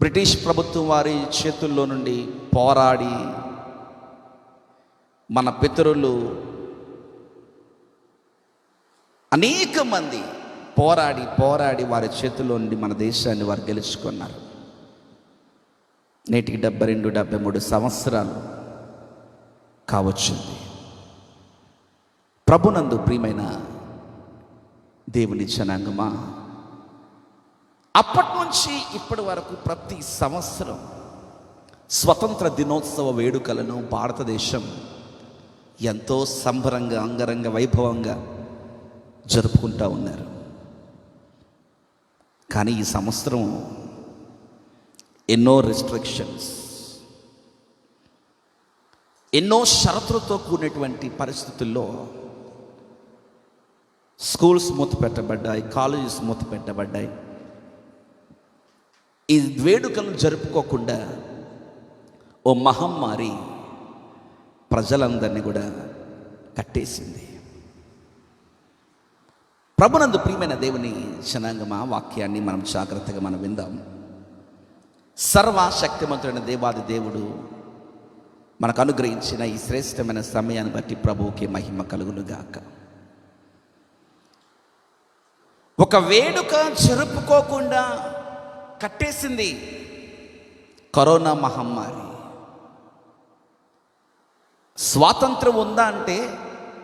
బ్రిటిష్ ప్రభుత్వం వారి చేతుల్లో నుండి పోరాడి మన పితరులు అనేక మంది పోరాడి వారి చేతుల్లో నుండి మన దేశాన్ని వారు గెలుచుకున్నారు. నేటికి 72-73 సంవత్సరాలు కావచ్చుంది. ప్రభునందు ప్రియమైన దేవుని జనాంగమా, అప్పటి నుంచి ఇప్పటి వరకు ప్రతి సంవత్సరం స్వతంత్ర దినోత్సవ వేడుకలను భారతదేశం ఎంతో సంబరంగా, అంగరంగ వైభవంగా జరుపుకుంటూ ఉన్నారు. కానీ ఈ సంవత్సరం ఎన్నో రిస్ట్రిక్షన్స్, ఎన్నో షరతులతో కూడినటువంటి పరిస్థితుల్లో స్కూల్స్ మూతపెట్టబడ్డాయి, కాలేజెస్ మూతపెట్టబడ్డాయి. ఈ వేడుకలను జరుపుకోకుండా ఓ మహమ్మారి ప్రజలందరినీ కూడా కట్టేసింది. ప్రభునందు ప్రియమైన దేవుని జనాంగమా, వాక్యాన్ని మనం జాగ్రత్తగా మనం విందాం. సర్వశక్తిమంతుడైన దేవాది దేవుడు మనకు అనుగ్రహించిన ఈ శ్రేష్టమైన సమయాన్ని బట్టి ప్రభువుకి మహిమ కలుగునుగాక. ఒక వేడుక జరుపుకోకుండా కట్టేసింది కరోనా మహమ్మారి. స్వాతంత్రం ఉందా అంటే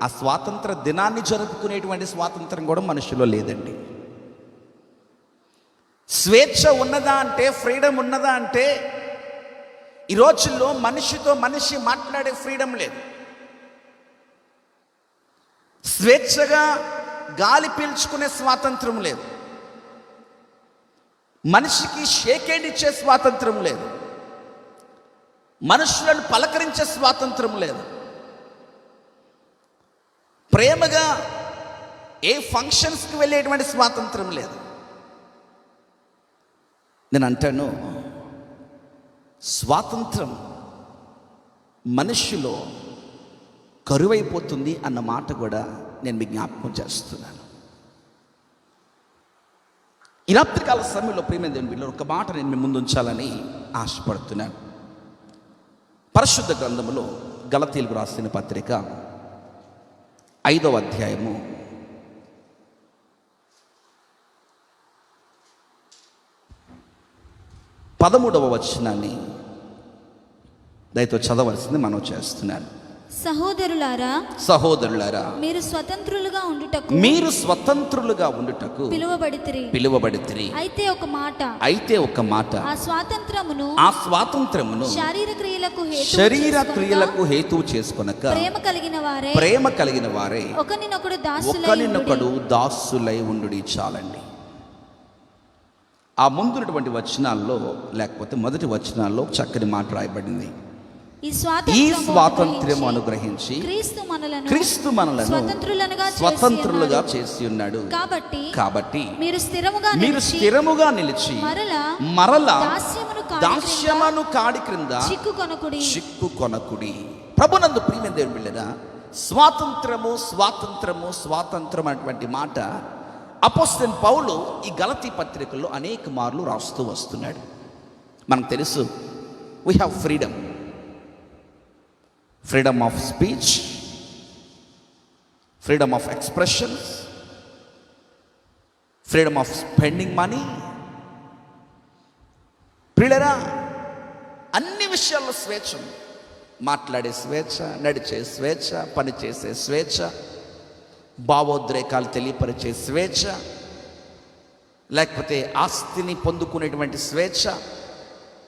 ఆ స్వాతంత్ర దినాన్ని జరుపుకునేటువంటి స్వాతంత్రం కూడా మనుషులో లేదండి. స్వేచ్ఛ ఉన్నదా అంటే, ఫ్రీడమ్ ఉన్నదా అంటే, ఈ రోజుల్లో మనిషితో మనిషి మాట్లాడే ఫ్రీడమ్ లేదు. స్వేచ్ఛగా గాలి పీల్చుకునే స్వాతంత్రం లేదు. మనిషికి షేక్ హ్యాండ్ ఇచ్చే స్వాతంత్రం లేదు. మనుషులను పలకరించే స్వాతంత్రం లేదు. ప్రేమగా ఏ ఫంక్షన్స్కి వెళ్ళేటువంటి స్వాతంత్రం లేదు. నేను అంటాను, స్వాతంత్రం మనిషిలో కరువైపోతుంది అన్న మాట కూడా నేను మీకు జ్ఞాపకం చేస్తున్నాను. ఈ రాత్రికాల సమయంలో ప్రియమైన దేవుని బిడ్డలారా, ఒక మాట నేను మీ ముందు ఉంచాలని ఆశపడుతున్నాను. పరిశుద్ధ గ్రంథములో గలతీయులకు రాసిన పత్రిక 5వ అధ్యాయము 13వ వచనాన్ని దయతో చదవలసింది మనం చేస్తున్నాను.
సహోదరులారా, మీరు స్వతంత్రులుగా ఉండుటకు పిలువబడితిరి. అయితే ఒక మాట ఆ స్వాతంత్రమును శరీర క్రియలకు హేతువు చేసుకొనక ప్రేమ కలిగిన వారే ఒకనినొకడు దాసులై ఉండుడి. చాలండి. ఆ ముందున్నటువంటి వచనాల్లో, లేకపోతే మొదటి వచనాల్లో చక్కని మాట రాయబడింది. ఈ స్వాతంత్ర్యం అనుగ్రహించి క్రీస్తు మనలను స్వతంత్రులుగా చేసి ఉన్నాడు. కాబట్టి మీరు స్థిరముగా నిలిచి మరలా దాస్యమును కాడి క్రింద చిక్కుకొనకుడి. ప్రభునందు ప్రియమైన దేవుని బిడ్డలారా, స్వాతంత్రం అనేటువంటి మాట అపోస్తలుడైన పౌలు ఈ గలతీ పత్రికల్లో అనేక మార్లు రాస్తూ వస్తున్నాడు. మనకు తెలుసు, we have freedom of speech, freedom of expressions, freedom of spending money. ప్రియులారా, అన్ని విషయాల్లో స్వేచ్ఛ, మాట్లాడే స్వేచ్ఛ, నడిచే స్వేచ్ఛ, పనిచేసే స్వేచ్ఛ, భావోద్రేకాలు తెలియపరిచే స్వేచ్ఛ, లేకపోతే ఆస్తిని పొందుకునేటువంటి స్వేచ్ఛ,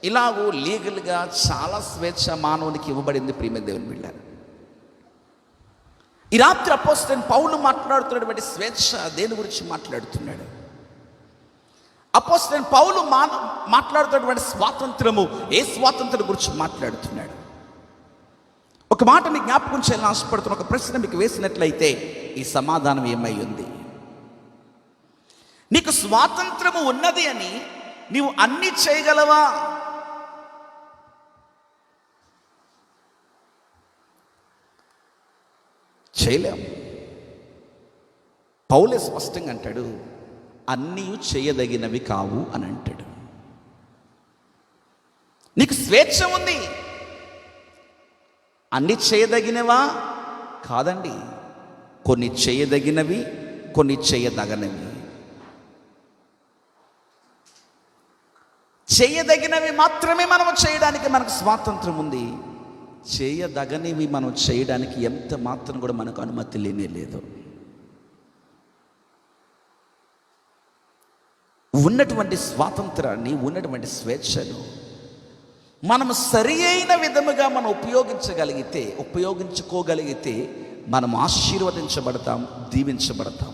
ఇలాగూ లీగల్గా చాలా స్వేచ్ఛ మానవునికి ఇవ్వబడింది. ప్రియమైన దేవుని బిడ్డలారా, ఈ రాత్రి అపోస్తలుడైన పౌలు మాట్లాడుతున్నటువంటి స్వేచ్ఛ దేని గురించి మాట్లాడుతున్నాడు? అపోస్తలుడైన పౌలు మాట్లాడుతున్నటువంటి స్వాతంత్రము ఏ స్వాతంత్రం గురించి మాట్లాడుతున్నాడు? ఒక మాట మీకు జ్ఞాపకం చేయాలని ఆశపడుతున్న ఒక ప్రశ్న మీకు వేసినట్లయితే ఈ సమాధానం ఏమై ఉంది? నీకు స్వాతంత్రము ఉన్నది అని నీవు అన్నీ చేయగలవా? చేయలేము. పౌలే స్పష్టంగా అంటాడు, అన్నీ చేయదగినవి కావు అని అంటాడు.
నీకు స్వేచ్ఛ ఉంది. అన్ని చేయదగినవా? కాదండి. కొన్ని చేయదగినవి, కొన్ని చేయదగనివి. చేయదగినవి మాత్రమే మనం చేయడానికి మనకు స్వాతంత్రం ఉంది. చేయదగనివి మనం చేయడానికి ఎంత మాత్రం కూడా మనకు అనుమతి లేనే లేదు. ఉన్నటువంటి స్వాతంత్రాన్ని, ఉన్నటువంటి స్వేచ్ఛను మనం సరి అయిన విధముగా మనం ఉపయోగించుకోగలిగితే మనం ఆశీర్వదించబడతాం, దీవించబడతాం.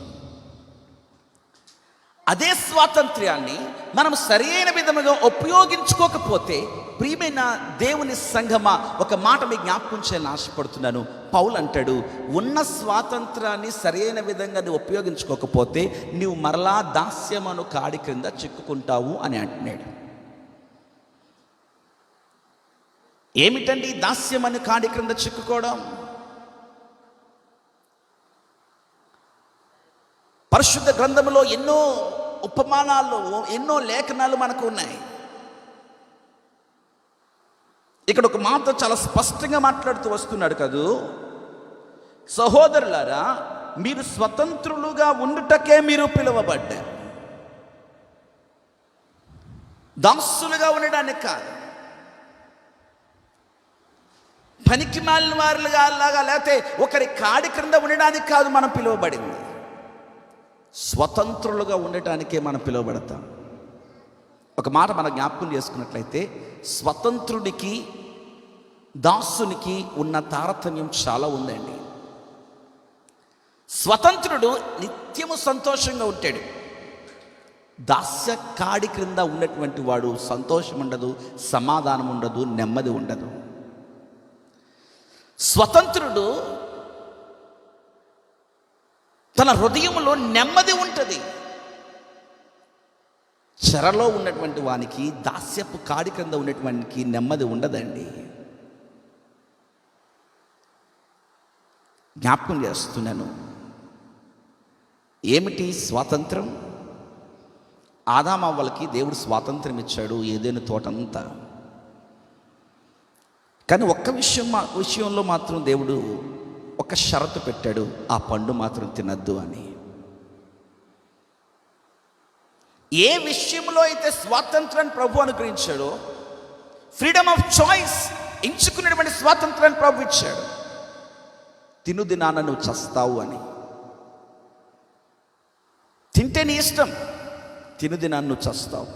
అదే స్వాతంత్ర్యాన్ని మనం సరి అయిన విధముగా ఉపయోగించుకోకపోతే, ప్రియమైన దేవుని సంఘమా, ఒక మాట మీకు జ్ఞాపకం చేయాలని ఆశపడుతున్నాను. పౌలు అంటాడు, ఉన్న స్వాతంత్రాన్ని సరి అయిన విధంగా నువ్వు ఉపయోగించుకోకపోతే నువ్వు మరలా దాస్యమను కాడి క్రింద చిక్కుకుంటావు అని అంటున్నాడు. ఏమిటండి దాస్యమను కాడి క్రింద చిక్కుకోవడం? పరిశుద్ధ గ్రంథంలో ఎన్నో ఉపమానాలు, ఎన్నో లేఖనాలు మనకు ఉన్నాయి. ఇక్కడ ఒక మాట చాలా స్పష్టంగా మాట్లాడుతూ వస్తున్నాడు కదూ, సహోదరులారా మీరు స్వతంత్రులుగా ఉండుటకే మీరు పిలువబడ్డారు, దాసులుగా ఉండడానికి కాదు. పనికి మాలిన వారులుగా అలాగా, లేకపోతే ఒకరి కాడి క్రింద ఉండడానికి కాదు మనం పిలువబడింది. స్వతంత్రులుగా ఉండటానికే మనం పిలువబడతాం. ఒక మాట మనం జ్ఞాపకం చేసుకున్నట్లయితే, స్వతంత్రుడికి దాసునికి ఉన్న తారతమ్యం చాలా ఉందండి. స్వతంత్రుడు నిత్యము సంతోషంగా ఉంటాడు. దాస్య కాడి క్రింద ఉన్నటువంటి వాడు సంతోషం ఉండదు, సమాధానం ఉండదు, నెమ్మది ఉండదు. స్వతంత్రుడు తన హృదయంలో నెమ్మది ఉంటుంది. చెరలో ఉన్నటువంటి వానికి, దాస్యపు కాడి క్రింద ఉన్నటువంటి నెమ్మది ఉండదండి. జ్ఞాపకం చేస్తున్నాను, ఏమిటి స్వాతంత్రం? ఆదామవ్వలకి దేవుడు స్వాతంత్రం ఇచ్చాడు, ఏదైనా తోటంతా. కానీ ఒక్క విషయంలో మాత్రం దేవుడు ఒక షరతు పెట్టాడు, ఆ పండు మాత్రం తినద్దు అని. ఏ విషయంలో అయితే స్వాతంత్రాన్ని ప్రభు అనుగ్రహించాడో, ఫ్రీడమ్ ఆఫ్ చాయిస్, ఎంచుకునేటువంటి స్వాతంత్రాన్ని ప్రభు ఇచ్చాడు. తినుదినాన నువ్వు చస్తావు అని. తింటే నీ ఇష్టం, తినుదినాన నువ్వు చస్తావు.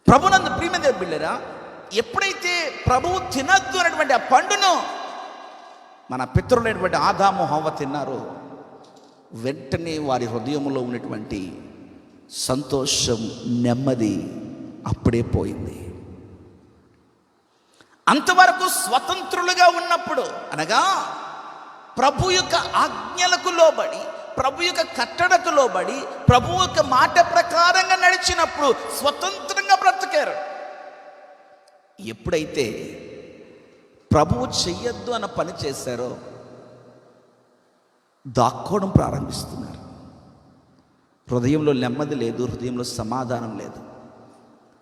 ప్రభునందు ప్రియమైన బిడ్డలారా, ఎప్పుడైతే ప్రభువు తినద్దు అనేటువంటి ఆ పండును మన పితరులైనటువంటి ఆదాము హవ్వ తిన్నారో, వెంటనే వారి హృదయంలో ఉన్నటువంటి సంతోషం, నెమ్మది అప్పుడే పోయింది. అంతవరకు స్వతంత్రులుగా ఉన్నప్పుడు, అనగా ప్రభు యొక్క ఆజ్ఞలకు లోబడి, ప్రభు యొక్క కట్టడకు లోబడి, ప్రభు యొక్క మాట ప్రకారంగా నడిచినప్పుడు స్వతంత్రంగా బ్రతికారు. ఎప్పుడైతే ప్రభువు చెయ్యొద్దు అన్న పని చేశారో, దాక్కోవడం ప్రారంభిస్తున్నారు. హృదయంలో నెమ్మది లేదు, హృదయంలో సమాధానం లేదు.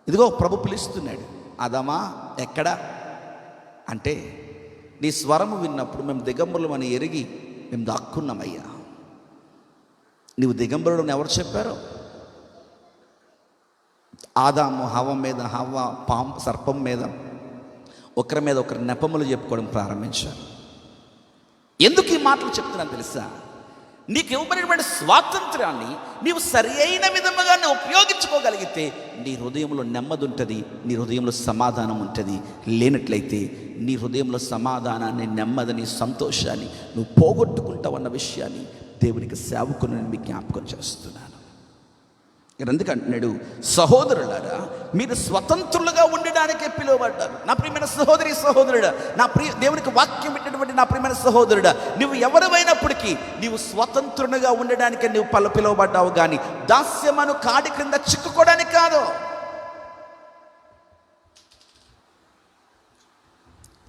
ఇదిగో ప్రభు పిలుస్తున్నాడు, ఆదామా ఎక్కడా అంటే, నీ స్వరము విన్నప్పుడు మేము దిగంబరులు అని ఎరిగి మేము దాక్కున్నామయ్యా. నీవు దిగంబరుడు ఎవరు చెప్పారు? ఆదాము హవ్వ మీద, హవ్వ సర్పం మీద, ఒకరి మీద ఒకరి నెపములు చెప్పుకోవడం ప్రారంభించారు. ఎందుకు ఈ మాటలు చెప్తున్నాను తెలుసా? నీకు ఇవ్వబడినటువంటి స్వాతంత్రాన్ని నీవు సరి అయిన విధముగా ఉపయోగించుకోగలిగితే నీ హృదయంలో నెమ్మది ఉంటుంది, నీ హృదయంలో సమాధానం ఉంటుంది. లేనట్లయితే నీ హృదయంలో సమాధానాన్ని, నెమ్మదిని, సంతోషాన్ని నువ్వు పోగొట్టుకుంటావు అన్న విషయాన్ని దేవునికి సేవకుని మీకు జ్ఞాపకం చేస్తున్నాను. ఎందుకంటున్నాడు, సహోదరులారా మీరు స్వతంత్రులుగా ఉండడానికే పిలువబడ్డారు. నా ప్రియమైన సహోదరి, సహోదరుడా, నా దేవునికి వాక్యం పెట్టినటువంటి నా ప్రియమైన సహోదరుడా, నువ్వు ఎవరివైనప్పటికీ నీవు స్వతంత్రునిగా ఉండడానికి నువ్వు పిలువబడ్డావు, కానీ దాస్యమను కాడి క్రింద చిక్కుకోవడానికి కాదు.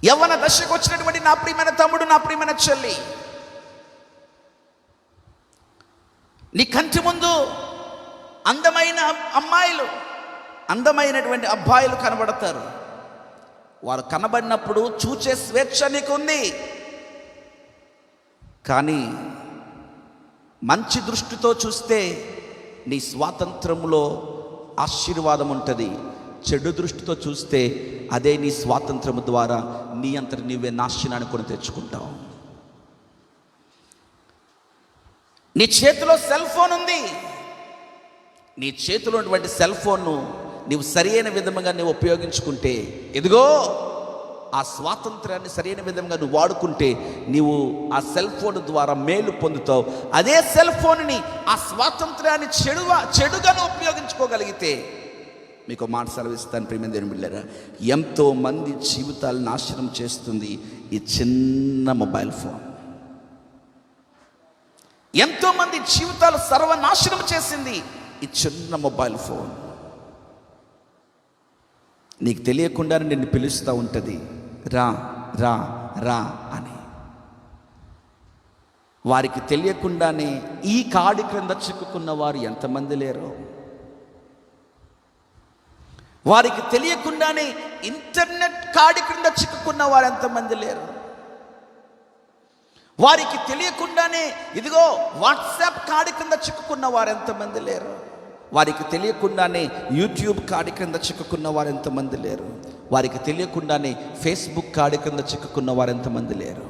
యవ్వన దశకు వచ్చినటువంటి నా ప్రియమైన తమ్ముడు, నా ప్రియమైన చెల్లి, నీ కంటి ముందు అందమైన అమ్మాయిలు, అందమైనటువంటి అబ్బాయిలు కనబడతారు. వారు కనబడినప్పుడు చూచే స్వేచ్ఛ నీకుంది. కానీ మంచి దృష్టితో చూస్తే నీ స్వాతంత్రంలో ఆశీర్వాదం ఉంటుంది. చెడు దృష్టితో చూస్తే అదే నీ స్వాతంత్రము ద్వారా నీ అంతటి నీవే నాశనాన్ని కొని తెచ్చుకుంటావు. నీ చేతిలో సెల్ ఫోన్ ఉంది. నీ చేతిలో ఉన్నటువంటి సెల్ ఫోన్ను నీవు సరైన విధంగా నువ్వు ఉపయోగించుకుంటే, ఇదిగో ఆ స్వాతంత్రాన్ని సరైన విధంగా నువ్వు వాడుకుంటే నీవు ఆ సెల్ ఫోన్ ద్వారా మేలు పొందుతావు. అదే సెల్ ఫోన్ని ఆ స్వాతంత్రాన్ని చెడుగా ఉపయోగించుకోగలిగితే, మీకు మాట సెలవిస్తాను ప్రియమైన దేవుని బిడ్డలారా, ఎంతో మంది జీవితాలు నాశనం చేస్తుంది ఈ చిన్న మొబైల్ ఫోన్. ఎంతో మంది జీవితాలు సర్వనాశనం చేసింది ఈ చిన్న మొబైల్ ఫోన్. నీకు తెలియకుండానే నిన్ను పిలుస్తూ ఉంటుంది, రా రా రా అని. వారికి తెలియకుండానే ఈ కాడి క్రింద చిక్కుకున్న వారు ఎంతమంది లేరు. వారికి తెలియకుండానే ఇంటర్నెట్ కాడి క్రింద చిక్కుకున్న వారు ఎంతమంది లేరు. వారికి తెలియకుండానే ఇదిగో వాట్సాప్ కాడి క్రింద చిక్కుకున్న వారు ఎంతమంది లేరు. వారికి తెలియకుండానే యూట్యూబ్ కాడి క్రింద చిక్కుకున్న వారు ఎంతమంది లేరు. వారికి తెలియకుండానే ఫేస్బుక్ కాడి క్రింద చిక్కుకున్న వారు ఎంతమంది లేరు.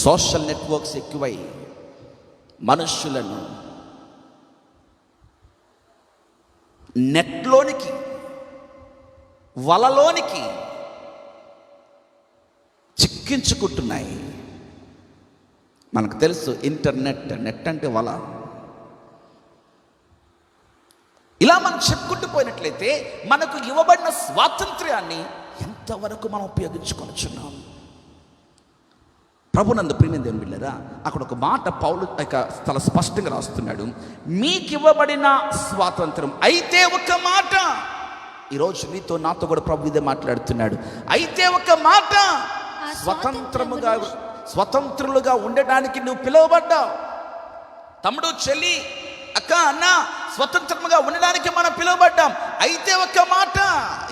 సోషల్ నెట్వర్క్స్ ఎక్కువై మనుష్యులను నెట్లోనికి, వలలోనికి చిక్కించుకుంటున్నాయి. మనకు తెలుసు నెట్ అంటే వల. ఇలా మనం చెప్పుకుంటూ పోయినట్లయితే మనకు ఇవ్వబడిన స్వాతంత్ర్యాన్ని ఎంతవరకు మనం ఉపయోగించుకొనుచున్నాం. ప్రభునందు ప్రియమైన దేవుని బిడ్డలారా, అక్కడ ఒక మాట పౌలు చాలా స్పష్టంగా రాస్తున్నాడు. మీకు ఇవ్వబడిన స్వాతంత్రం అయితే ఒక మాట. ఈరోజు నీతో నాతో కూడా ప్రభు ఇదే మాట్లాడుతున్నాడు. అయితే ఒక మాట, స్వతంత్రులుగా ఉండడానికి నువ్వు పిలువబడ్డావు. తమ్ముడు, చెల్లి, అక్క, అన్న, స్వతంత్రముగా ఉండడానికి మనం పిలువబడ్డాం. అయితే ఒక్క మాట,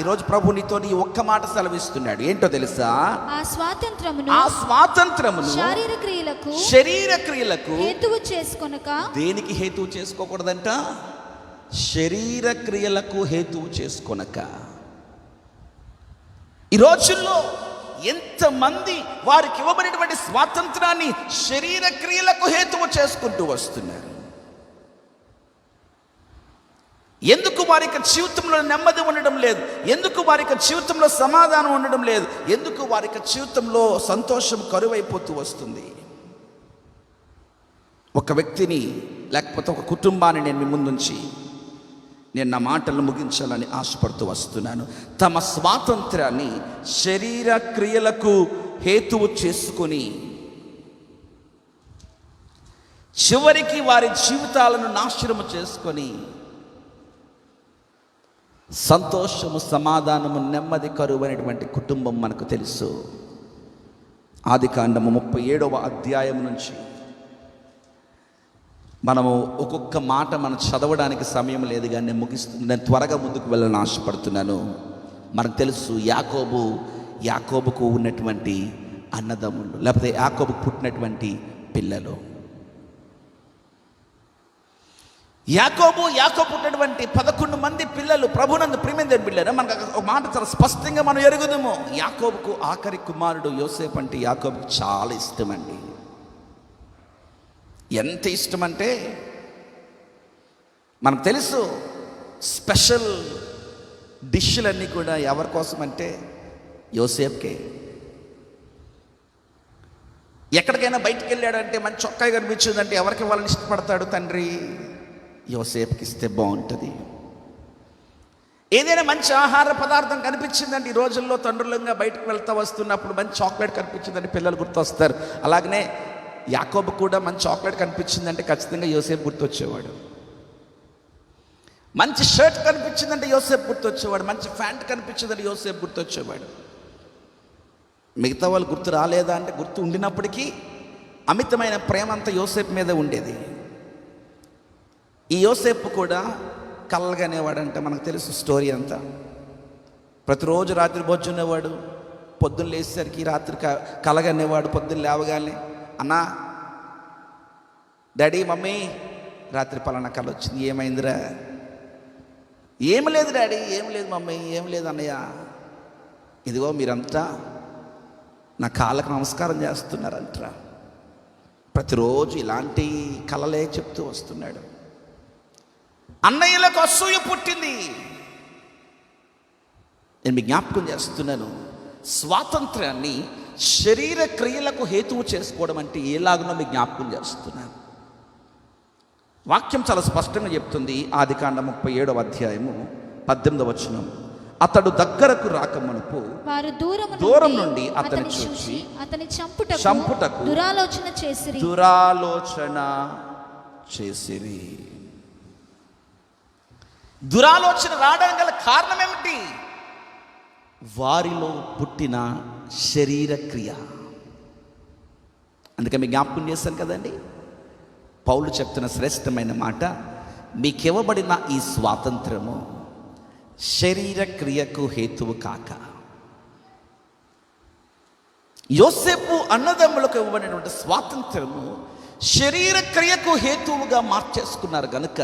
ఈరోజు ప్రభు నీతో నీ ఒక్క మాట సెలవిస్తున్నాడు. ఏంటో తెలుసా? ఆ స్వాతంత్రమును శరీర క్రియలకు హేతువు చేసుకొనక. దేనికి హేతువు చేసుకోకూడదంట? శరీర క్రియలకు హేతువు చేసుకొనక. ఈ రోజుల్లో ఎంతమంది వారికి ఇవ్వబడినటువంటి స్వాతంత్రాన్ని శరీర క్రియలకు హేతువు చేసుకుంటూ వస్తున్నారు. ఎందుకు వారి యొక్క జీవితంలో నెమ్మది ఉండడం లేదు? ఎందుకు వారి యొక్క జీవితంలో సమాధానం ఉండడం లేదు? ఎందుకు వారి యొక్క జీవితంలో సంతోషం కరువైపోతూ వస్తుంది? ఒక వ్యక్తిని లేకపోతే ఒక కుటుంబాన్ని నేను మీ ముందుంచి నేను నా మాటలను ముగించాలని ఆశపడుతూ వస్తున్నాను. తమ స్వాతంత్రాన్ని శరీర క్రియలకు హేతువు చేసుకొని చివరికి వారి జీవితాలను నాశనము చేసుకొని సంతోషము, సమాధానము, నెమ్మది కరువైనటువంటి కుటుంబం మనకు తెలుసు. ఆదికాండము 37వ అధ్యాయం నుంచి మనము ఒక్కొక్క మాట మనం చదవడానికి సమయం లేదు, కానీ నేను త్వరగా ముందుకు వెళ్ళాలని ఆశపడుతున్నాను. మనకు తెలుసు యాకోబుకు ఉన్నటువంటి అన్నదమ్ములు, లేకపోతే యాకోబుకు పుట్టినటువంటి పిల్లలు. యాకోబు పుట్టినటువంటి 11 మంది పిల్లలు. ప్రభునందు ప్రియమైన పిల్లలు, మనకు ఒక మాట చాలా స్పష్టంగా మనం ఎరుగుదాము. యాకోబుకు ఆఖరి కుమారుడు యోసేపు అంటే యాకోబుకు చాలా ఇష్టం అండి. ఎంత ఇష్టం అంటే మనకు తెలుసు, స్పెషల్ డిష్లన్నీ కూడా ఎవరి కోసం అంటే యోసేపుకే. ఎక్కడికైనా బయటికి వెళ్ళాడంటే మంచి చొక్కాయి కనిపించిందంటే ఎవరికి వాళ్ళని ఇష్టపడతాడు తండ్రి? యోసేపుకి ఇస్తే బాగుంటుంది. ఏదైనా మంచి ఆహార పదార్థం కనిపించిందంటే, ఈ రోజుల్లో తండ్రులంగా బయటకు వెళ్తా వస్తున్నప్పుడు మంచి చాక్లెట్ కనిపించిందంటే పిల్లలు గుర్తొస్తారు. అలాగనే యాకోబు కూడా మంచి చాక్లెట్ కనిపించిందంటే ఖచ్చితంగా యోసేపు గుర్తొచ్చేవాడు. మంచి షర్ట్ కనిపించిందంటే యోసేపు గుర్తొచ్చేవాడు. మంచి ప్యాంట్ కనిపించిందంటే యోసేపు గుర్తొచ్చేవాడు. మిగతా వాళ్ళు గుర్తు రాలేదా అంటే గుర్తు ఉండినప్పటికీ అమితమైన ప్రేమ అంతా యోసేపు మీద ఉండేది. ఈ యోసేపు కూడా కలగనేవాడంటే మనకు తెలుసు స్టోరీ అంతా. ప్రతిరోజు రాత్రి భోజనేవాడు, పొద్దున్న లేచేసరికి రాత్రి కలగనేవాడు. పొద్దున్న లేవగానే, అన్నా, డాడీ, మమ్మీ, రాత్రి పలానా కళ వచ్చింది, ఏమైందిరా? ఏమి లేదు డాడీ, ఏం లేదు మమ్మీ, ఏం లేదు అన్నయ్య, ఇదిగో మీరంతా నా కాళ్ళకు నమస్కారం చేస్తున్నారంటరా. ప్రతిరోజు ఇలాంటి కళలే చెప్తూ వస్తున్నాడు. అన్నయ్యలకు అసూయ పుట్టింది. నేను మీ జ్ఞాపకం చేస్తున్నాను, స్వాతంత్ర్యాన్ని శరీర క్రియలకు హేతువు చేసుకోవడం అంటే ఎలాగునో మీ జ్ఞాపకం చేస్తున్నాను. వాక్యం చాలా స్పష్టంగా చెప్తుంది. ఆదికాండం 37వ అధ్యాయము 18వ వచనం. అతడు దగ్గరకు రాకమునుపు
వారు
దూరం నుండి అతని చూసి
అతని
చంపుటకు
దురాలోచన
చేసిరి. దురాలోచన రావడం గల కారణం ఏమిటి? వారిలో పుట్టిన శరీర క్రియ. అందుకే మీకు జ్ఞాపకం చేశాను కదండి, పౌలు చెప్తున్న శ్రేష్టమైన మాట, మీకివ్వబడిన ఈ స్వాతంత్రము శరీర క్రియకు హేతువు కాక. యోసేపు అన్నదమ్ములకు ఇవ్వబడినటువంటి స్వాతంత్రము శరీర క్రియకు హేతువుగా మార్చేసుకున్నారు కనుక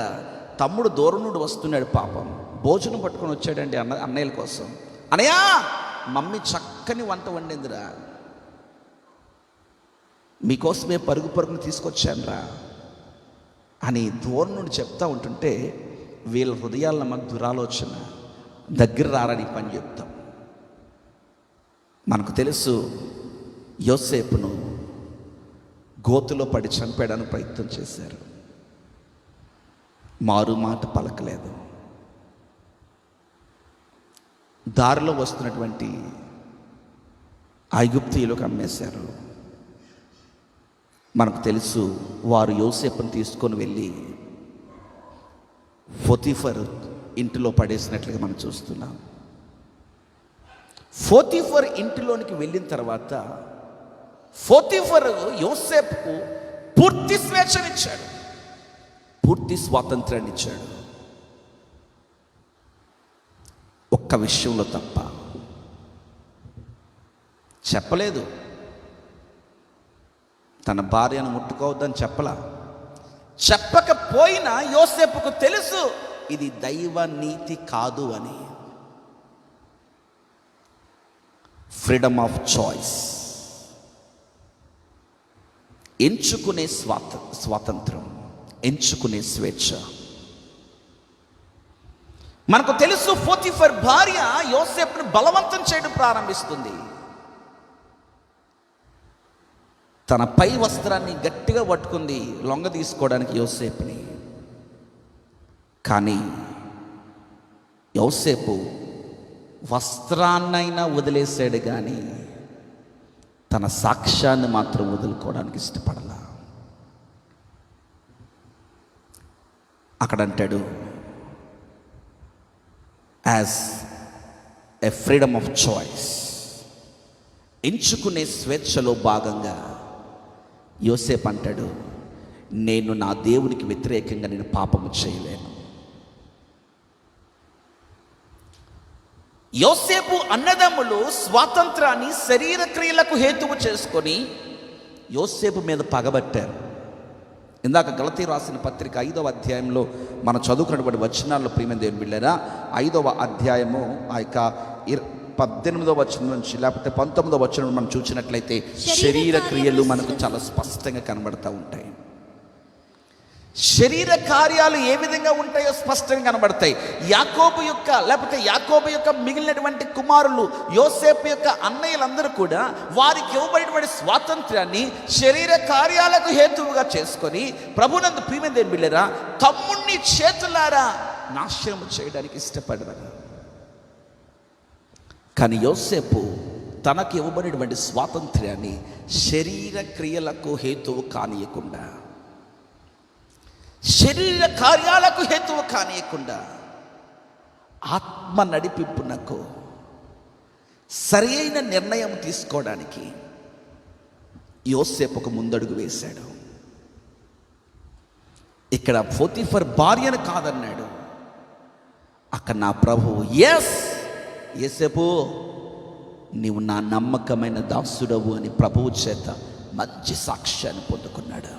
తమ్ముడు దూరం నుండి వస్తున్నాడు, పాపం భోజనం పట్టుకొని వచ్చాడండి అన్నయ్యల కోసం. అనయ్యా, మమ్మీ చక్కని వంట వండిందిరా, మీకోసమే పరుగు పరుగును తీసుకొచ్చానురా అని దూరం నుండి చెప్తా ఉంటుంటే వీళ్ళ హృదయాల్లో మాకు దురాలోచన, దగ్గర రారని పని చెప్తాం. మనకు తెలుసు, యోసేపును గోతులో పడి చంపేయడానికి ప్రయత్నం చేశారు, మారు మాట పలకలేదు. దారిలో వస్తున్నటువంటి ఐగుప్తీయులకు అమ్మేశారు. మనకు తెలుసు, వారు యోసేపును తీసుకొని వెళ్ళి పోతీఫర్ ఇంటిలో పడేసినట్లుగా మనం చూస్తున్నాం. పోతీఫర్ ఇంటిలోనికి వెళ్ళిన తర్వాత పోతీఫర్ యోసేపుకు పూర్తి స్వేచ్ఛనిచ్చాడు, పూర్తి స్వాతంత్రాన్ని ఇచ్చాడు. ఒక్క విషయంలో తప్ప చెప్పలేదు, తన భార్యను ముట్టుకోవద్దని చెప్పలా. చెప్పకపోయినా యోసేపుకు తెలుసు ఇది దైవ నీతి కాదు అని. ఫ్రీడమ్ ఆఫ్ చాయిస్, ఎంచుకునే స్వాతంత్రం, ఎంచుకునే స్వేచ్ఛ. మనకు తెలుసు, పోతీఫర్ భార్య యోసేపును బలవంతం చేయడం ప్రారంభిస్తుంది. తన పై వస్త్రాన్ని గట్టిగా పట్టుకుంది లొంగ తీసుకోవడానికి యోసేపుని. కానీ యోసేపు వస్త్రాన్నైనా వదిలేశాడు, కానీ తన సాక్ష్యాన్ని మాత్రం వదులుకోవడానికి ఇష్టపడాల. అక్కడంటాడు, as a freedom of choice, ఎంచుకునే స్వేచ్ఛలో భాగంగా యోసేపు అంటాడు, నేను నా దేవునికి వ్యతిరేకంగా నేను పాపము చేయలేను. యోసేపు అన్నదమ్ములు స్వాతంత్రాన్ని శరీర క్రియలకు హేతువు చేసుకొని యోసేపు మీద పగబట్టారు. ఇందాక గలతీ రాసిన పత్రిక 5వ అధ్యాయంలో మనం చదువుకున్నటువంటి వచనాల్లో ప్రియమైన దేవుని బిడ్డలారా, 5వ అధ్యాయము ఆ యొక్క 18వ వచనం నుంచి లేకపోతే 19వ వచనం మనం చూసినట్లయితే శరీర క్రియలు మనకు చాలా స్పష్టంగా కనబడతా ఉంటాయి. శరీర కార్యాలు ఏ విధంగా ఉంటాయో స్పష్టంగా కనబడతాయి. యాకోబు యొక్క మిగిలినటువంటి కుమారులు, యోసేపు యొక్క అన్నయ్యలందరూ కూడా వారికి ఇవ్వబడినటువంటి స్వాతంత్ర్యాన్ని శరీర కార్యాలకు హేతువుగా చేసుకొని ప్రభునందు ప్రియమైన దేవుని బిడ్డలారా తమ్ముణ్ణి చేతులారా నాశనం చేయడానికి ఇష్టపడ్డారు. కానీ యోసేపు తనకు ఇవ్వబడినటువంటి స్వాతంత్ర్యాన్ని శరీర క్రియలకు హేతువు కానీయకుండా, శరీర కార్యాలకు హేతువు కానీయకుండా ఆత్మ నడిపింపునకు సరైన నిర్ణయం తీసుకోవడానికి యోసేపుకు ముందడుగు వేశాడు. ఇక్కడ పోతీఫర్ భార్యను కాదన్నాడు, అక్కడ నా ప్రభువు యేసేపు నీవు నా నమ్మకమైన దాసుడవు అని ప్రభువు చేత మంచి సాక్ష్యాన్ని పొందుకున్నాడు.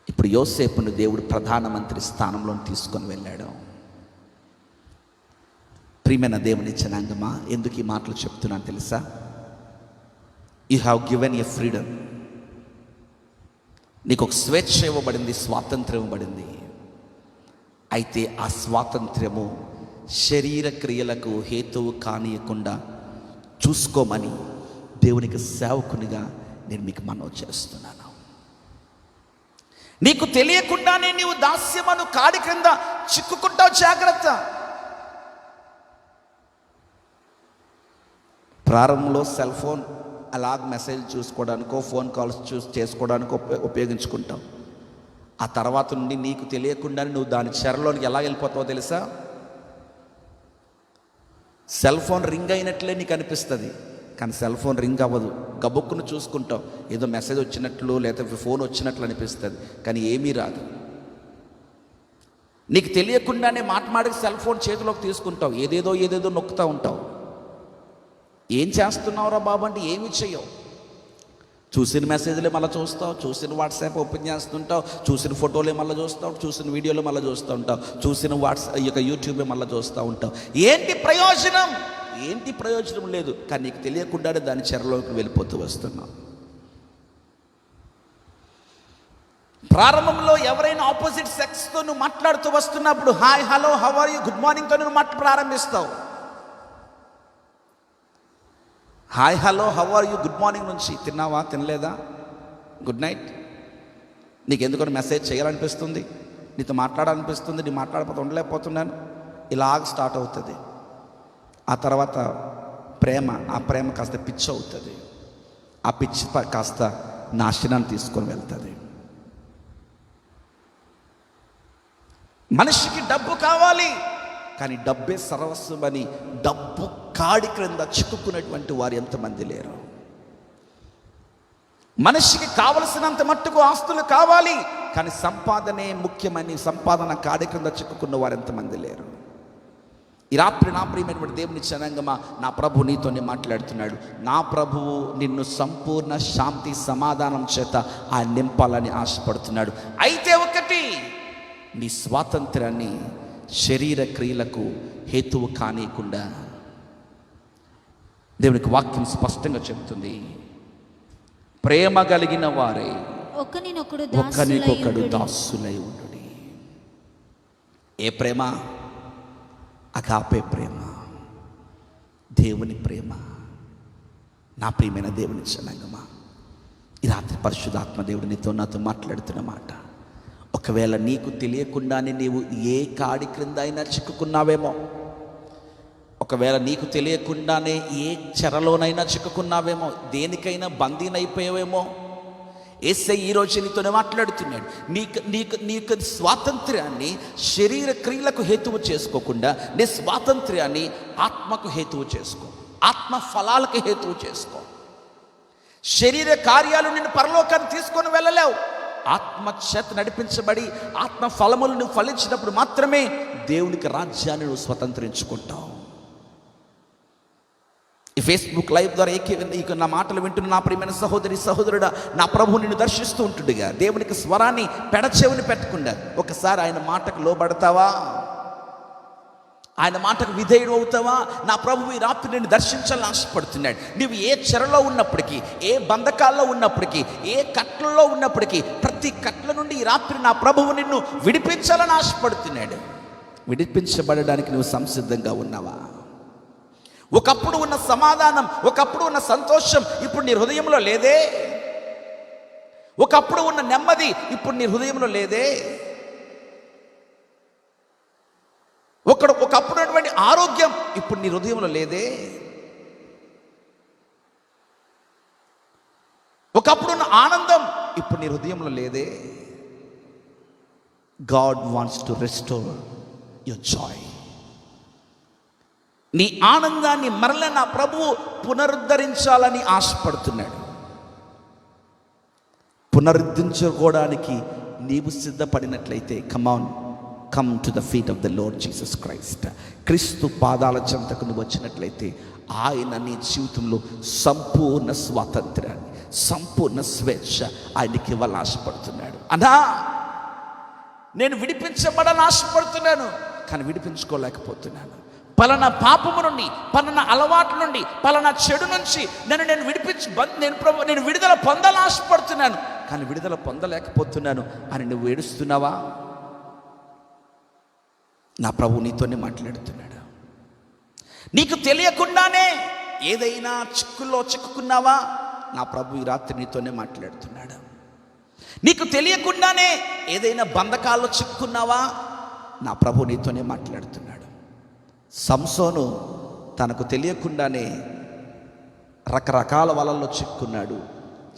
ఇప్పుడు యోసేపును దేవుడు ప్రధానమంత్రి స్థానంలో తీసుకొని వెళ్ళాడు. ప్రియమైన దేవుని జనాంగమా, ఎందుకు ఈ మాటలు చెప్తున్నాను తెలుసా? You have given a freedom. నీకు ఒక స్వేచ్ఛ ఇవ్వబడింది, స్వాతంత్ర్యం ఇవ్వబడింది. అయితే ఆ స్వాతంత్ర్యము శరీర క్రియలకు హేతువు కానియకుండా చూసుకోమని దేవునికి సేవకునిగా నేను మీకు మనవి చేస్తున్నాను. నీకు తెలియకుండానే నీవు దాస్యమను కాడి క్రింద చిక్కుకుంటావు, జాగ్రత్త. ప్రారంభంలో సెల్ ఫోన్ అలాగ మెసేజ్ చూసుకోవడానికో ఫోన్ కాల్స్ చేసుకోవడానికో ఉపయోగించుకుంటాం. ఆ తర్వాత నుండి నీకు తెలియకుండానే నువ్వు దాని చెరలోనికి ఎలా వెళ్ళిపోతావో తెలుసా? సెల్ ఫోన్ రింగ్ అయినట్లే నీకు అనిపిస్తుంది, కానీ సెల్ ఫోన్ రింగ్ అవ్వదు. గబుక్కును చూసుకుంటావు, ఏదో మెసేజ్ వచ్చినట్లు లేకపోతే ఫోన్ వచ్చినట్లు అనిపిస్తుంది, కానీ ఏమీ రాదు. నీకు తెలియకుండానే మాటమాడికి సెల్ ఫోన్ చేతిలోకి తీసుకుంటావు, ఏదేదో నొక్కుతూ ఉంటావు. ఏం చేస్తున్నావురా బాబు అంటే ఏమి చేయవు. చూసిన మెసేజ్లే మళ్ళీ చూస్తావు, చూసిన వాట్సాప్ ఓపెన్ చేస్తుంటావు, చూసిన ఫోటోలే మళ్ళీ చూస్తావు, చూసిన వీడియోలు మళ్ళీ చూస్తూ ఉంటావు, చూసిన యూట్యూబే మళ్ళీ చూస్తూ ఉంటావు. ఏంటి ప్రయోజనం లేదు. కానీ నీకు తెలియకుండానే దాని చెరలోకి వెళ్ళిపోతూ వస్తున్నావు. ప్రారంభంలో ఎవరైనా ఆపోజిట్ సెక్స్తో నువ్వు మాట్లాడుతూ వస్తున్నప్పుడు hi, hello, how are you, good మార్నింగ్తో నువ్వు ప్రారంభిస్తావు. Hi, hello, how are you, good morning నుంచి తిన్నావా, తినలేదా, గుడ్ నైట్. నీకు ఎందుకని మెసేజ్ చేయాలనిపిస్తుంది, నీతో మాట్లాడాలనిపిస్తుంది, నీ మాట్లాడకపోతే ఉండలేకపోతున్నాను, ఇలాగ స్టార్ట్ అవుతుంది. ఆ తర్వాత ఆ ప్రేమ కాస్త పిచ్చి అవుతుంది. ఆ పిచ్చి కాస్త నాశనాన్ని తీసుకొని వెళ్తుంది. మనిషికి డబ్బు కావాలి, కానీ డబ్బే సర్వస్వమని డబ్బు కాడి క్రింద చిక్కుకున్నటువంటి వారు ఎంతమంది లేరు? మనిషికి కావలసినంత మట్టుకు ఆస్తులు కావాలి, కానీ సంపాదనే ముఖ్యమని సంపాదన కాడి క్రింద చిక్కుకున్న వారు ఎంతమంది లేరు? ఈ రాత్రి నా ప్రియమైనటువంటి దేవుని జనాంగమా, నా ప్రభు నీతోనే మాట్లాడుతున్నాడు. నా ప్రభువు నిన్ను సంపూర్ణ శాంతి సమాధానం చేత ఆయన నింపాలని ఆశపడుతున్నాడు. అయితే ఒకటి, నీ స్వాతంత్రాన్ని శరీర క్రియలకు హేతువు కానీయకుండా దేవునికి వాక్యం స్పష్టంగా చెప్తుంది. ప్రేమ కలిగిన వారే ఒకరికొకడు దాసులై ఉండు. ఏ ప్రేమ? అగాపే ప్రేమ, దేవుని ప్రేమ. నా ప్రియమైన దేవుని జనాంగమా, ఈ రాత్రి పరిశుద్ధాత్మ దేవుడు నాతో మాట్లాడుతున్న మాట. ఒకవేళ నీకు తెలియకుండానే నీవు ఏ కాడి క్రింద అయినా చిక్కుకున్నావేమో, ఒకవేళ నీకు తెలియకుండానే ఏ చెరలోనైనా చిక్కుకున్నావేమో, దేనికైనా బందీనైపోయావేమో, యేసయ్య ఈరోజు నీతోనే మాట్లాడుతున్నాడు. నీకు స్వాతంత్ర్యాన్ని శరీర క్రియలకు హేతువు చేసుకోకుండా నీ స్వాతంత్ర్యాన్ని ఆత్మకు హేతువు చేసుకో, ఆత్మ ఫలాలకు హేతువు చేసుకో. శరీర కార్యాలు నిన్ను పరలోకాన్ని తీసుకొని వెళ్ళలేవు. ఆత్మ చేత నడిపించబడి ఆత్మ ఫలములు నువ్వు ఫలించినప్పుడు మాత్రమే దేవునికి రాజ్యాన్ని నువ్వు స్వతంత్రించుకుంటావు. ఈ ఫేస్బుక్ లైవ్ ద్వారా నా మాటలు వింటున్న నా ప్రియమైన సహోదరి సహోదరుడా, నా ప్రభువు నిన్ను దర్శిస్తూ ఉంటుండగా దేవునికి స్వరాన్ని పెడచెవిని పెట్టకుండా ఒకసారి ఆయన మాటకు లోబడతావా? ఆయన మాటకు విధేయుడు అవుతావా? నా ప్రభువు ఈ రాత్రి నిన్ను దర్శించాలని ఆశపడుతున్నాడు. నువ్వు ఏ చెరలో ఉన్నప్పటికీ, ఏ బంధకాల్లో ఉన్నప్పటికీ, ఏ కట్లలో ఉన్నప్పటికీ, ప్రతి కట్ల నుండి ఈ రాత్రి నా ప్రభువు నిన్ను విడిపించాలని ఆశపడుతున్నాడు. విడిపించబడడానికి నువ్వు సంసిద్ధంగా ఉన్నావా? ఒకప్పుడు ఉన్న సమాధానం, ఒకప్పుడు ఉన్న సంతోషం ఇప్పుడు నీ హృదయంలో లేదే? ఒకప్పుడు ఉన్న నెమ్మది ఇప్పుడు నీ హృదయంలో లేదే? ఒకప్పుడు ఉన్నటువంటి ఆరోగ్యం ఇప్పుడు నీ హృదయంలో లేదే? ఒకప్పుడున్న ఆనందం ఇప్పుడు నీ హృదయంలో లేదే? God wants to restore your joy. నీ ఆనందాన్ని మరల నా ప్రభువు పునరుద్ధరించాలని ఆశపడుతున్నాడు. పునరుద్ధరించుకోవడానికి నీవు సిద్ధపడినట్లయితే come on, come to the feet of the Lord Jesus Christ. క్రీస్తు పాదాల చెంతకు నువ్వు వచ్చినట్లయితే ఆయన నీ జీవితంలో సంపూర్ణ స్వాతంత్ర్యాన్ని, సంపూర్ణ స్వేచ్ఛ ఆయనకి ఇవ్వాలని ఆశపడుతున్నాడు. అన్నా, నేను విడిపించబడాలని ఆశపడుతున్నాను, కానీ విడిపించుకోలేకపోతున్నాను. పలానా పాపము నుండి, పలానా అలవాట్ల నుండి, పలానా చెడు నుంచి నేను విడుదల పొందాలని ఆశపడుతున్నాను, కానీ విడుదల పొందలేకపోతున్నాను అని నువ్వు ఏడుస్తున్నావా? నా ప్రభు నీతోనే మాట్లాడుతున్నాడు. నీకు తెలియకుండానే ఏదైనా చిక్కుల్లో చిక్కుకున్నావా? నా ప్రభు ఈ రాత్రి నీతోనే మాట్లాడుతున్నాడు. నీకు తెలియకుండానే ఏదైనా బంధకాల్లో చిక్కుకున్నావా? నా ప్రభు నీతోనే మాట్లాడుతున్నాడు. సంసోను తనకు తెలియకుండానే రకరకాల వలల్లో చిక్కున్నాడు.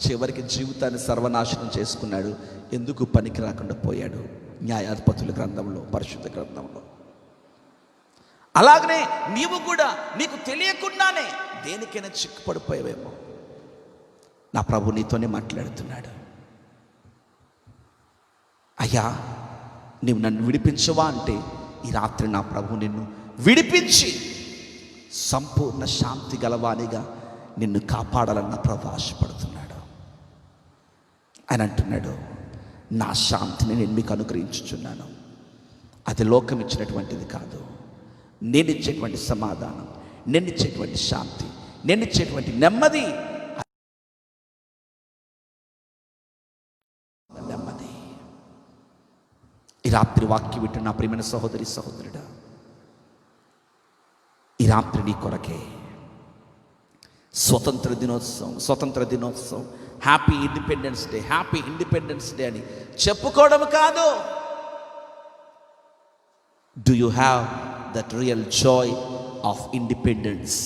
చివరికి జీవితాన్ని సర్వనాశనం చేసుకున్నాడు. ఎందుకు పనికి రాకుండా పోయాడు? న్యాయాధిపతుల గ్రంథంలో, పరిశుద్ధ గ్రంథంలో. అలాగనే నీవు కూడా నీకు తెలియకుండానే దేనికైనా చిక్కుపడిపోయావేమో. నా ప్రభు నీతోనే మాట్లాడుతున్నాడు. అయ్యా, నీవు నన్ను విడిపించవా అంటే ఈ రాత్రి నా ప్రభు నిన్ను విడిపించి సంపూర్ణ శాంతి గలవానిగా నిన్ను కాపాడాలని నా ప్రభు ఆశపడుతున్నాడు. ఆయన అంటున్నాడు, నా శాంతిని నేను మీకు అనుగ్రహించుచున్నాను. అది లోకం ఇచ్చినటువంటిది కాదు. నేను ఇచ్చేటువంటి సమాధానం, నేను ఇచ్చేటువంటి శాంతి, నేను ఇచ్చేటువంటి నెమ్మది. నెమ్మది. ఈ రాత్రి వాక్యం వింటున్న నా ప్రియమైన సహోదరి, సహోదరుడా, ఈ రాత్రి నీ కొరకే స్వతంత్ర దినోత్సవం, హ్యాపీ ఇండిపెండెన్స్ డే అని చెప్పుకోవడం కాదు. Do you have that real Joy of independence?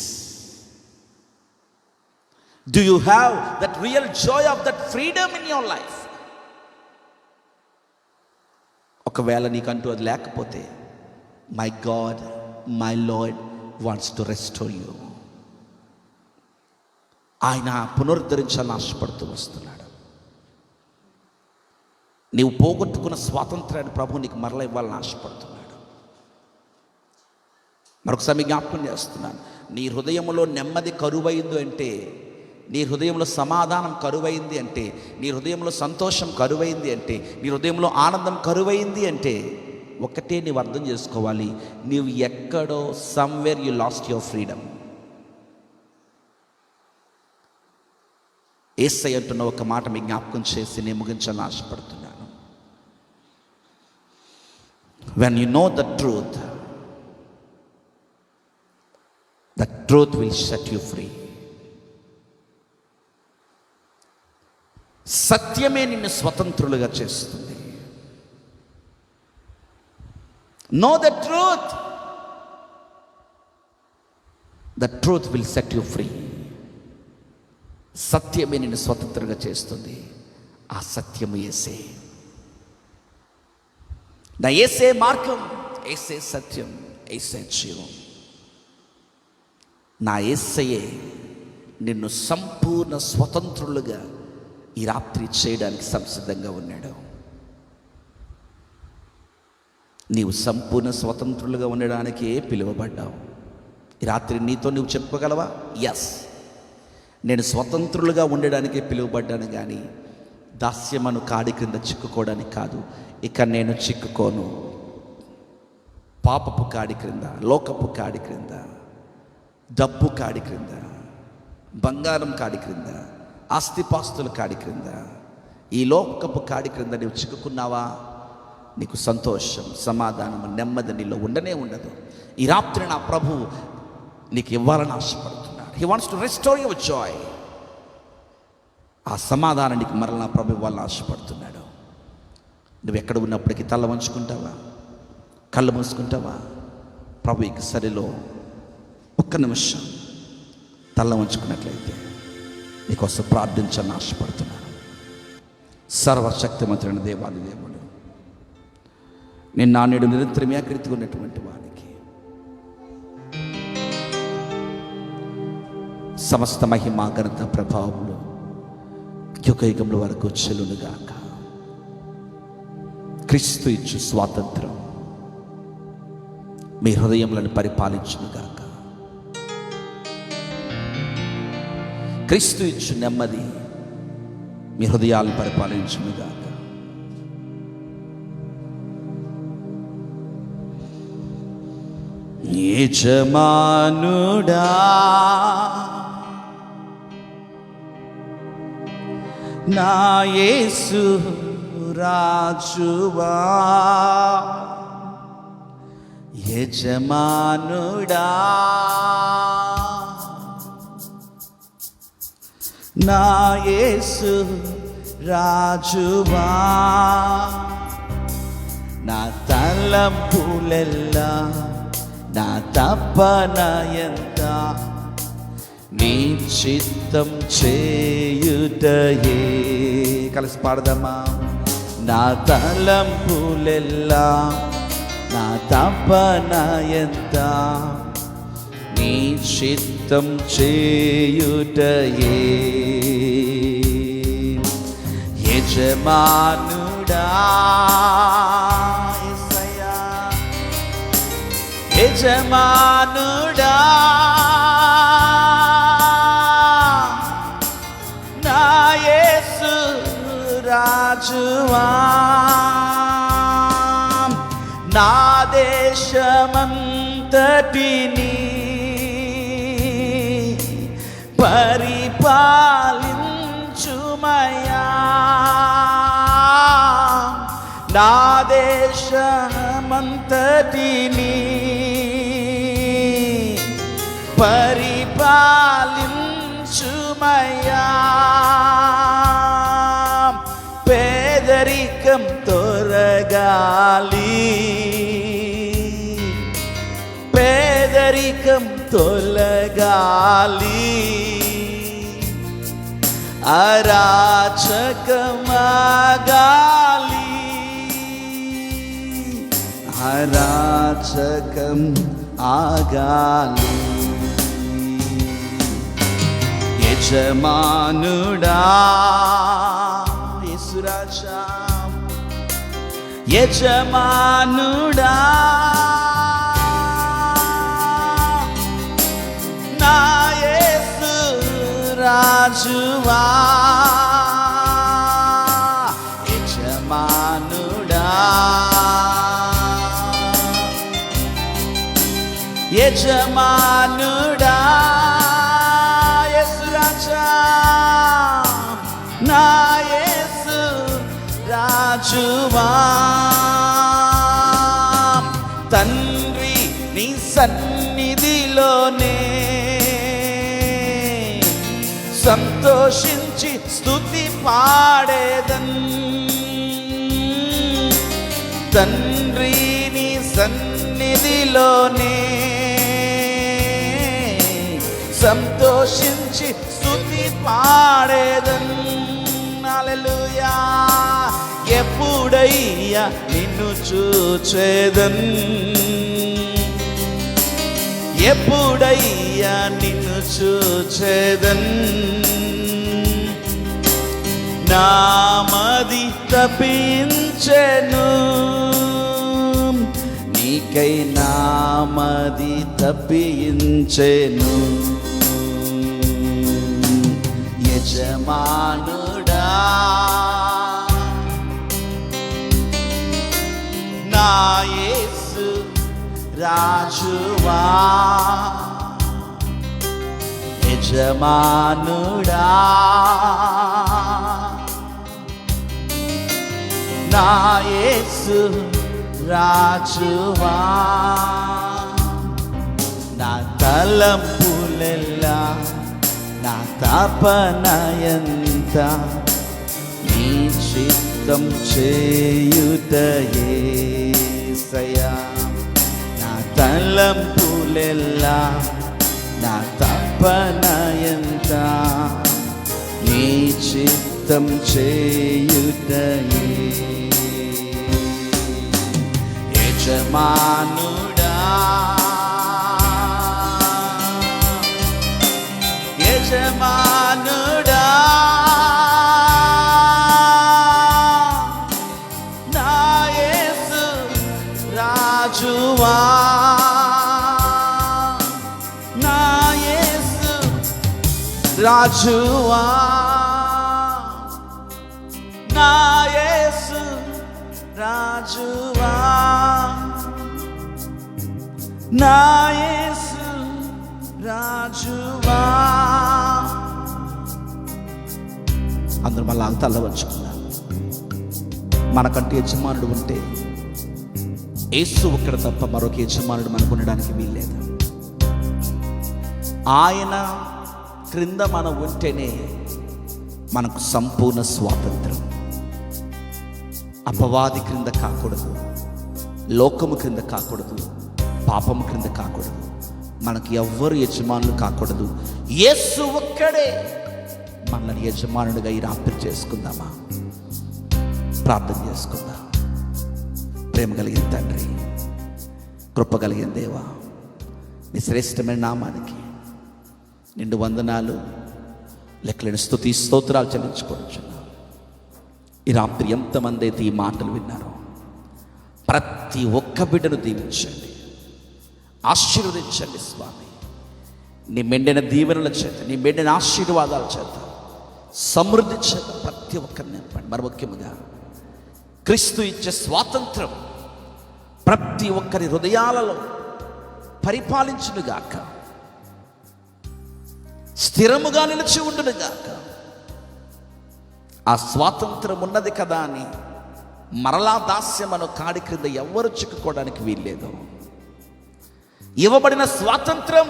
Do you have that real Joy of that freedom in your life? ఒకవేళ నీకంటూ అది లేకపోతే, my God, my lord wants to restore you. ఆయన పునరుద్ధరించాలని ఆశపడుతూ వస్తున్నాడు. నీవు పోగొట్టుకున్న స్వాతంత్రాన్ని ప్రభు నీకు మరలా ఇవ్వాలని ఆశపడుతున్నాడు. మరొకసారి జ్ఞాపకం చేస్తున్నాను, నీ హృదయంలో నెమ్మది కరువైంది అంటే, నీ హృదయంలో సమాధానం కరువైంది అంటే, నీ హృదయంలో సంతోషం కరువైంది అంటే, నీ హృదయంలో ఆనందం కరువైంది అంటే, ఒకటే నీవు అర్థం చేసుకోవాలి, నీవు ఎక్కడో somewhere you lost your freedom. Yesayya అంటున్న ఒక మాట మీ జ్ఞాపకం చేసి నేను ముగించాలని ఆశపడుతున్నాను. When you know the truth will set you free. సత్యమే నిన్ను స్వతంత్రులుగా చేస్తుంది. Know the truth will set you free. సత్యమే నిన్ను స్వతంత్రంగా చేస్తుంది. ఆ సత్యము యేసే. నా యేసే మార్గం, యేసే సత్యం, యేసే జీవం. నా యేసయ్యే నిన్ను సంపూర్ణ స్వతంత్రులుగా ఈ రాత్రి చేయడానికి సంసిద్ధంగా ఉన్నాడు. నీవు సంపూర్ణ స్వతంత్రులుగా ఉండడానికే పిలువబడ్డావు. ఈ రాత్రి నీతో నువ్వు చెప్పుకోగలవా? ఎస్, నేను స్వతంత్రులుగా ఉండడానికే పిలువబడ్డాను, కానీ దాస్యమను కాడి క్రింద చిక్కుకోవడానికి కాదు. ఇక నేను చిక్కుకోను. పాపపు కాడి క్రింద, లోకపు కాడి క్రింద, డబ్బు కాడి క్రింద, బంగారం కాడి క్రింద, ఆస్తిపాస్తుల కాడి క్రింద, ఈ లోకపు కాడి క్రింద నువ్వు చిక్కుకున్నావా? నీకు సంతోషం, సమాధానం, నెమ్మది నీలో ఉండనే ఉండదు. ఈ రాత్రి నా ప్రభు నీకు ఇవ్వాలని ఆశపడుతున్నాడు. He wants to restore your joy. ఆ సమాధానానికి మరలా నా ప్రభు ఇవ్వాలని ఆశపడుతున్నాడు. నువ్వు ఎక్కడ ఉన్నప్పటికీ తల వంచుకుంటావా, కళ్ళు మూసుకుంటావా? ప్రభు ఇక సరిలో ఒక్క నిమిషం తల వంచుకున్నట్లయితే నీకోసం ప్రార్థించాలని ఆశపడుతున్నాను. సర్వశక్తిమంతుడైన దేవాది దేవుడు, నేను నానేడు నిరంతరం ఏకరీతిగా ఉన్నటువంటి వానికి సమస్త మహిమ, ఘనత, ప్రభావములు యుగయుగముల వరకు చెల్లునుగాక. క్రీస్తు ఇచ్చు స్వాతంత్రం మీ హృదయములను పరిపాలించునుగాక. క్రీస్తు ఇచ్చు నెమ్మది మీ హృదయాలను పరిపాలించునుగాక. యజమానుడా నా యేసు రాజువా, యజమానుడా నా యేసు రాజువా, నా తలంపులెల్లా నా తపన ఎంత నీ చిత్తం చేయుటయే. కలిసి పాడదామా. నా తలంపులెల్లా నా తపన ఎంత నీ చిత్తం చేయుటయే. యజమానుడా యజమానుడా నా యేసు రాజువా, నా దేశమంతటిని పరిపాలించుమయా, నా దేశమంతటిని పరిపాలించుమయా. పేదరికం తొలగాలి, పేదరికం తొలగాలి, అరాచకమాగాలి, అరాచకం ఆగాలి. యజమానుడా యేసురాజా, యజమానుడా నా యేసు రాజువా, యజమానుడా యజమానుడా యేసురాజా, నా యేసు రాజువా, తండ్రి నీ సన్నిధిలోనే సంతోషించి స్తుతి పాడేదన్, తండ్రి నీ సన్నిధిలోనే సంతోషించి స్తుతి పాడేదన్. హల్లెలూయా. ఎప్పుడయ్యా నిన్ను చూచేదన్, ఎప్పుడయ్యా నిన్ను చూచేదన్, నామది తప్పించెను, నీకై నామది తప్పించెను. యజమానుడా నా యేసు రాజువా, యజమానుడా నా యేసు రాజువా, నా తలంపులెల్లా నా తపన ఎంత నీ చిత్తం చేయుటయేసయ్యా, నా తలంపులెల్లా నా తపన ఎంత నీ చిత్తం చేయుటయే. యజమానుడా యజమానుడా నా యేసు రాజువా, రాజువా నా యేసు రాజువా నా యేసు రాజువా. అందరూ మళ్ళా తల్ల వంచుకున్నారు. మనకంటే యజమానుడు ఉంటే యేసు ఒక్కడ తప్ప మరొక యజమానుడు మనకు ఉండడానికి వీల్లేదు. ఆయన క్రింద మనం ఉంటేనే మనకు సంపూర్ణ స్వాతంత్రం. అపవాది క్రింద కాకూడదు, లోకము క్రింద కాకూడదు, పాపము క్రింద కాకూడదు, మనకి ఎవ్వరు యజమానులు కాకూడదు. యేసు ఒక్కడే మనల్ని యజమానుడిగా ఈ రాత్రి చేసుకుందామా? ప్రార్థన చేసుకుందాం. ప్రేమ కలిగిన తండ్రి, కృప కలిగిన దేవా, నీ శ్రేష్టమైన నామానికి నిండు వందనాలు, లెక్కలేని స్తుతి స్తోత్రాలు చెల్లించుకోవచ్చున్నాం. ఈ రాత్రి ఎంతమంది అయితే ఈ మాటలు విన్నారో ప్రతి ఒక్క బిడ్డను దీవించండి, ఆశీర్వదించండి స్వామి. నీ మెండిన దీవెనల చేత, నీ మెండిన ఆశీర్వాదాల చేత, సమృద్ధి చేత ప్రతి ఒక్కరిని నింపండి. మరి ముఖ్యంగా క్రీస్తు ఇచ్చే స్వాతంత్రం ప్రతి ఒక్కరి హృదయాలలో పరిపాలించునుగాక, స్థిరముగా నిలిచి ఉండునుగాక. ఆ స్వాతంత్రం ఉన్నది కదా అని మరలా దాస్యమను కాడి క్రింద ఎవ్వరు చిక్కుకోవడానికి వీల్లేదు. ఇవ్వబడిన స్వాతంత్రం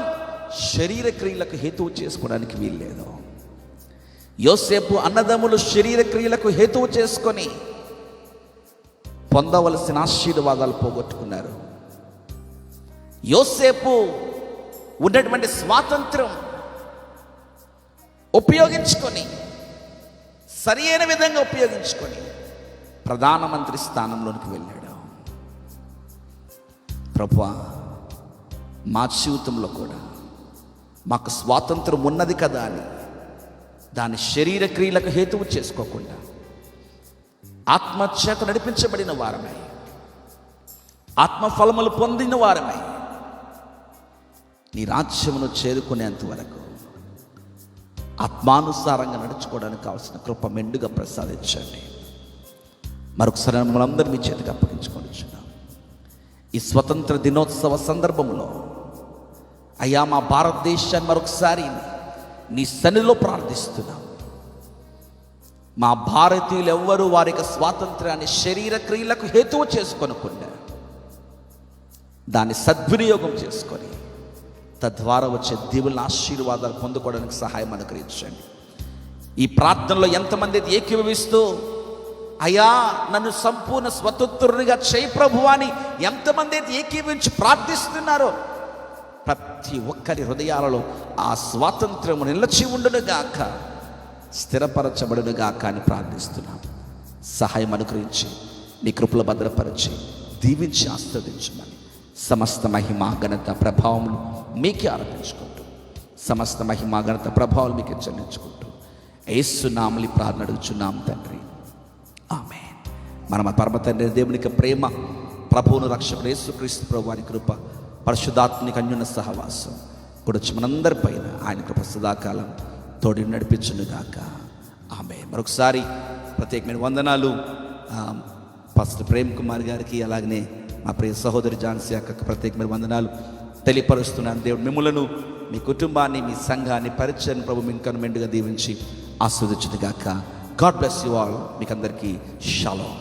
శరీర క్రియలకు హేతువు చేసుకోవడానికి వీల్లేదు. యోసేపు అన్నదమ్ములు శరీర క్రియలకు హేతువు చేసుకొని పొందవలసిన ఆశీర్వాదాలు పోగొట్టుకున్నారు. యోసేపు ఉన్నటువంటి స్వాతంత్రం ఉపయోగించుకొని, సరి అయిన విధంగా ఉపయోగించుకొని ప్రధానమంత్రి స్థానంలోనికి వెళ్ళాడు. ప్రభువా, మా జీవితంలో కూడా మాకు స్వాతంత్రం ఉన్నది కదా అని దాని శరీర క్రియలకు హేతువు చేసుకోకుండా ఆత్మచేత నడిపించబడిన వారమై, ఆత్మఫలములు పొందిన వారమై నీ రాజ్యమును చేరుకునేంత వరకు ఆత్మానుసారంగా నడుచుకోవడానికి కావాల్సిన కృప మెండుగా ప్రసాదించండి. మరొకసారి మనందరూ మీ చేతికి అప్పగించుకొనిచున్నాం. ఈ స్వతంత్ర దినోత్సవ సందర్భంలో అయ్యా, మా భారతదేశాన్ని మరొకసారి నీ సన్నిధిలో ప్రార్థిస్తున్నాం. మా భారతీయులు ఎవ్వరూ వారి యొక్క స్వాతంత్రాన్ని శరీర క్రియలకు హేతువు చేసుకొనకుండా దాన్ని సద్వినియోగం చేసుకొని తద్వారా వచ్చే దేవుని ఆశీర్వాదాలు పొందుకోవడానికి సహాయం అనుగ్రహించండి. ఈ ప్రార్థనలో ఎంతమంది అయితే ఏకీభవిస్తూ అయ్యా నన్ను సంపూర్ణ స్వతంత్రునిగా చేయి ప్రభువా అని ఎంతమంది అయితే ఏకీభవించి ప్రార్థిస్తున్నారో ప్రతి ఒక్కరి హృదయాలలో ఆ స్వాతంత్రము నిలిచి ఉండునుగాక, స్థిరపరచబడునుగాక అని ప్రార్థిస్తున్నాం. సహాయం అనుగ్రహించి నీ కృపలో భద్రపరిచి దీవించి ఆస్వాదించమని సమస్త మహిమ ఘనత ప్రభావములు మీకే ఆరోపించుకుంటూ, సమస్త మహిమ ఘనత ప్రభావాలు మీకే చెల్లించుకుంటూ యేసు నామములో ప్రార్థన అడుగుచున్నాం తండ్రి, ఆమేన్. మన పరమ తండ్రి దేవునికి ప్రేమ, ప్రభువును రక్షకుడు యేసుక్రీస్తు ప్రభు వారి కృప, పరిశుద్ధాత్మనికి అన్యోన్య సహవాసం కూడొచ్చి మనందరి పైన ఆయన కృప సదాకాలం తోడి నడిపించునుగాక, ఆమేన్. మరొకసారి ప్రత్యేకమైన వందనాలు పాస్టర్ ప్రేమ్ కుమార్ గారికి, అలాగనే మా ప్రియ సహోదరి ఝాన్సీ అక్కకు ప్రత్యేకమైన వందనాలు తెలియపరుస్తున్నాను. దేవుడు మిమ్ములను, మీ కుటుంబాన్ని, మీ సంఘాన్ని, పరిచయం ప్రభు మీకు మెండుగా దీవించి ఆస్వాదించునుగాక. God bless you all. మీకు అందరికీ షాలోమ్.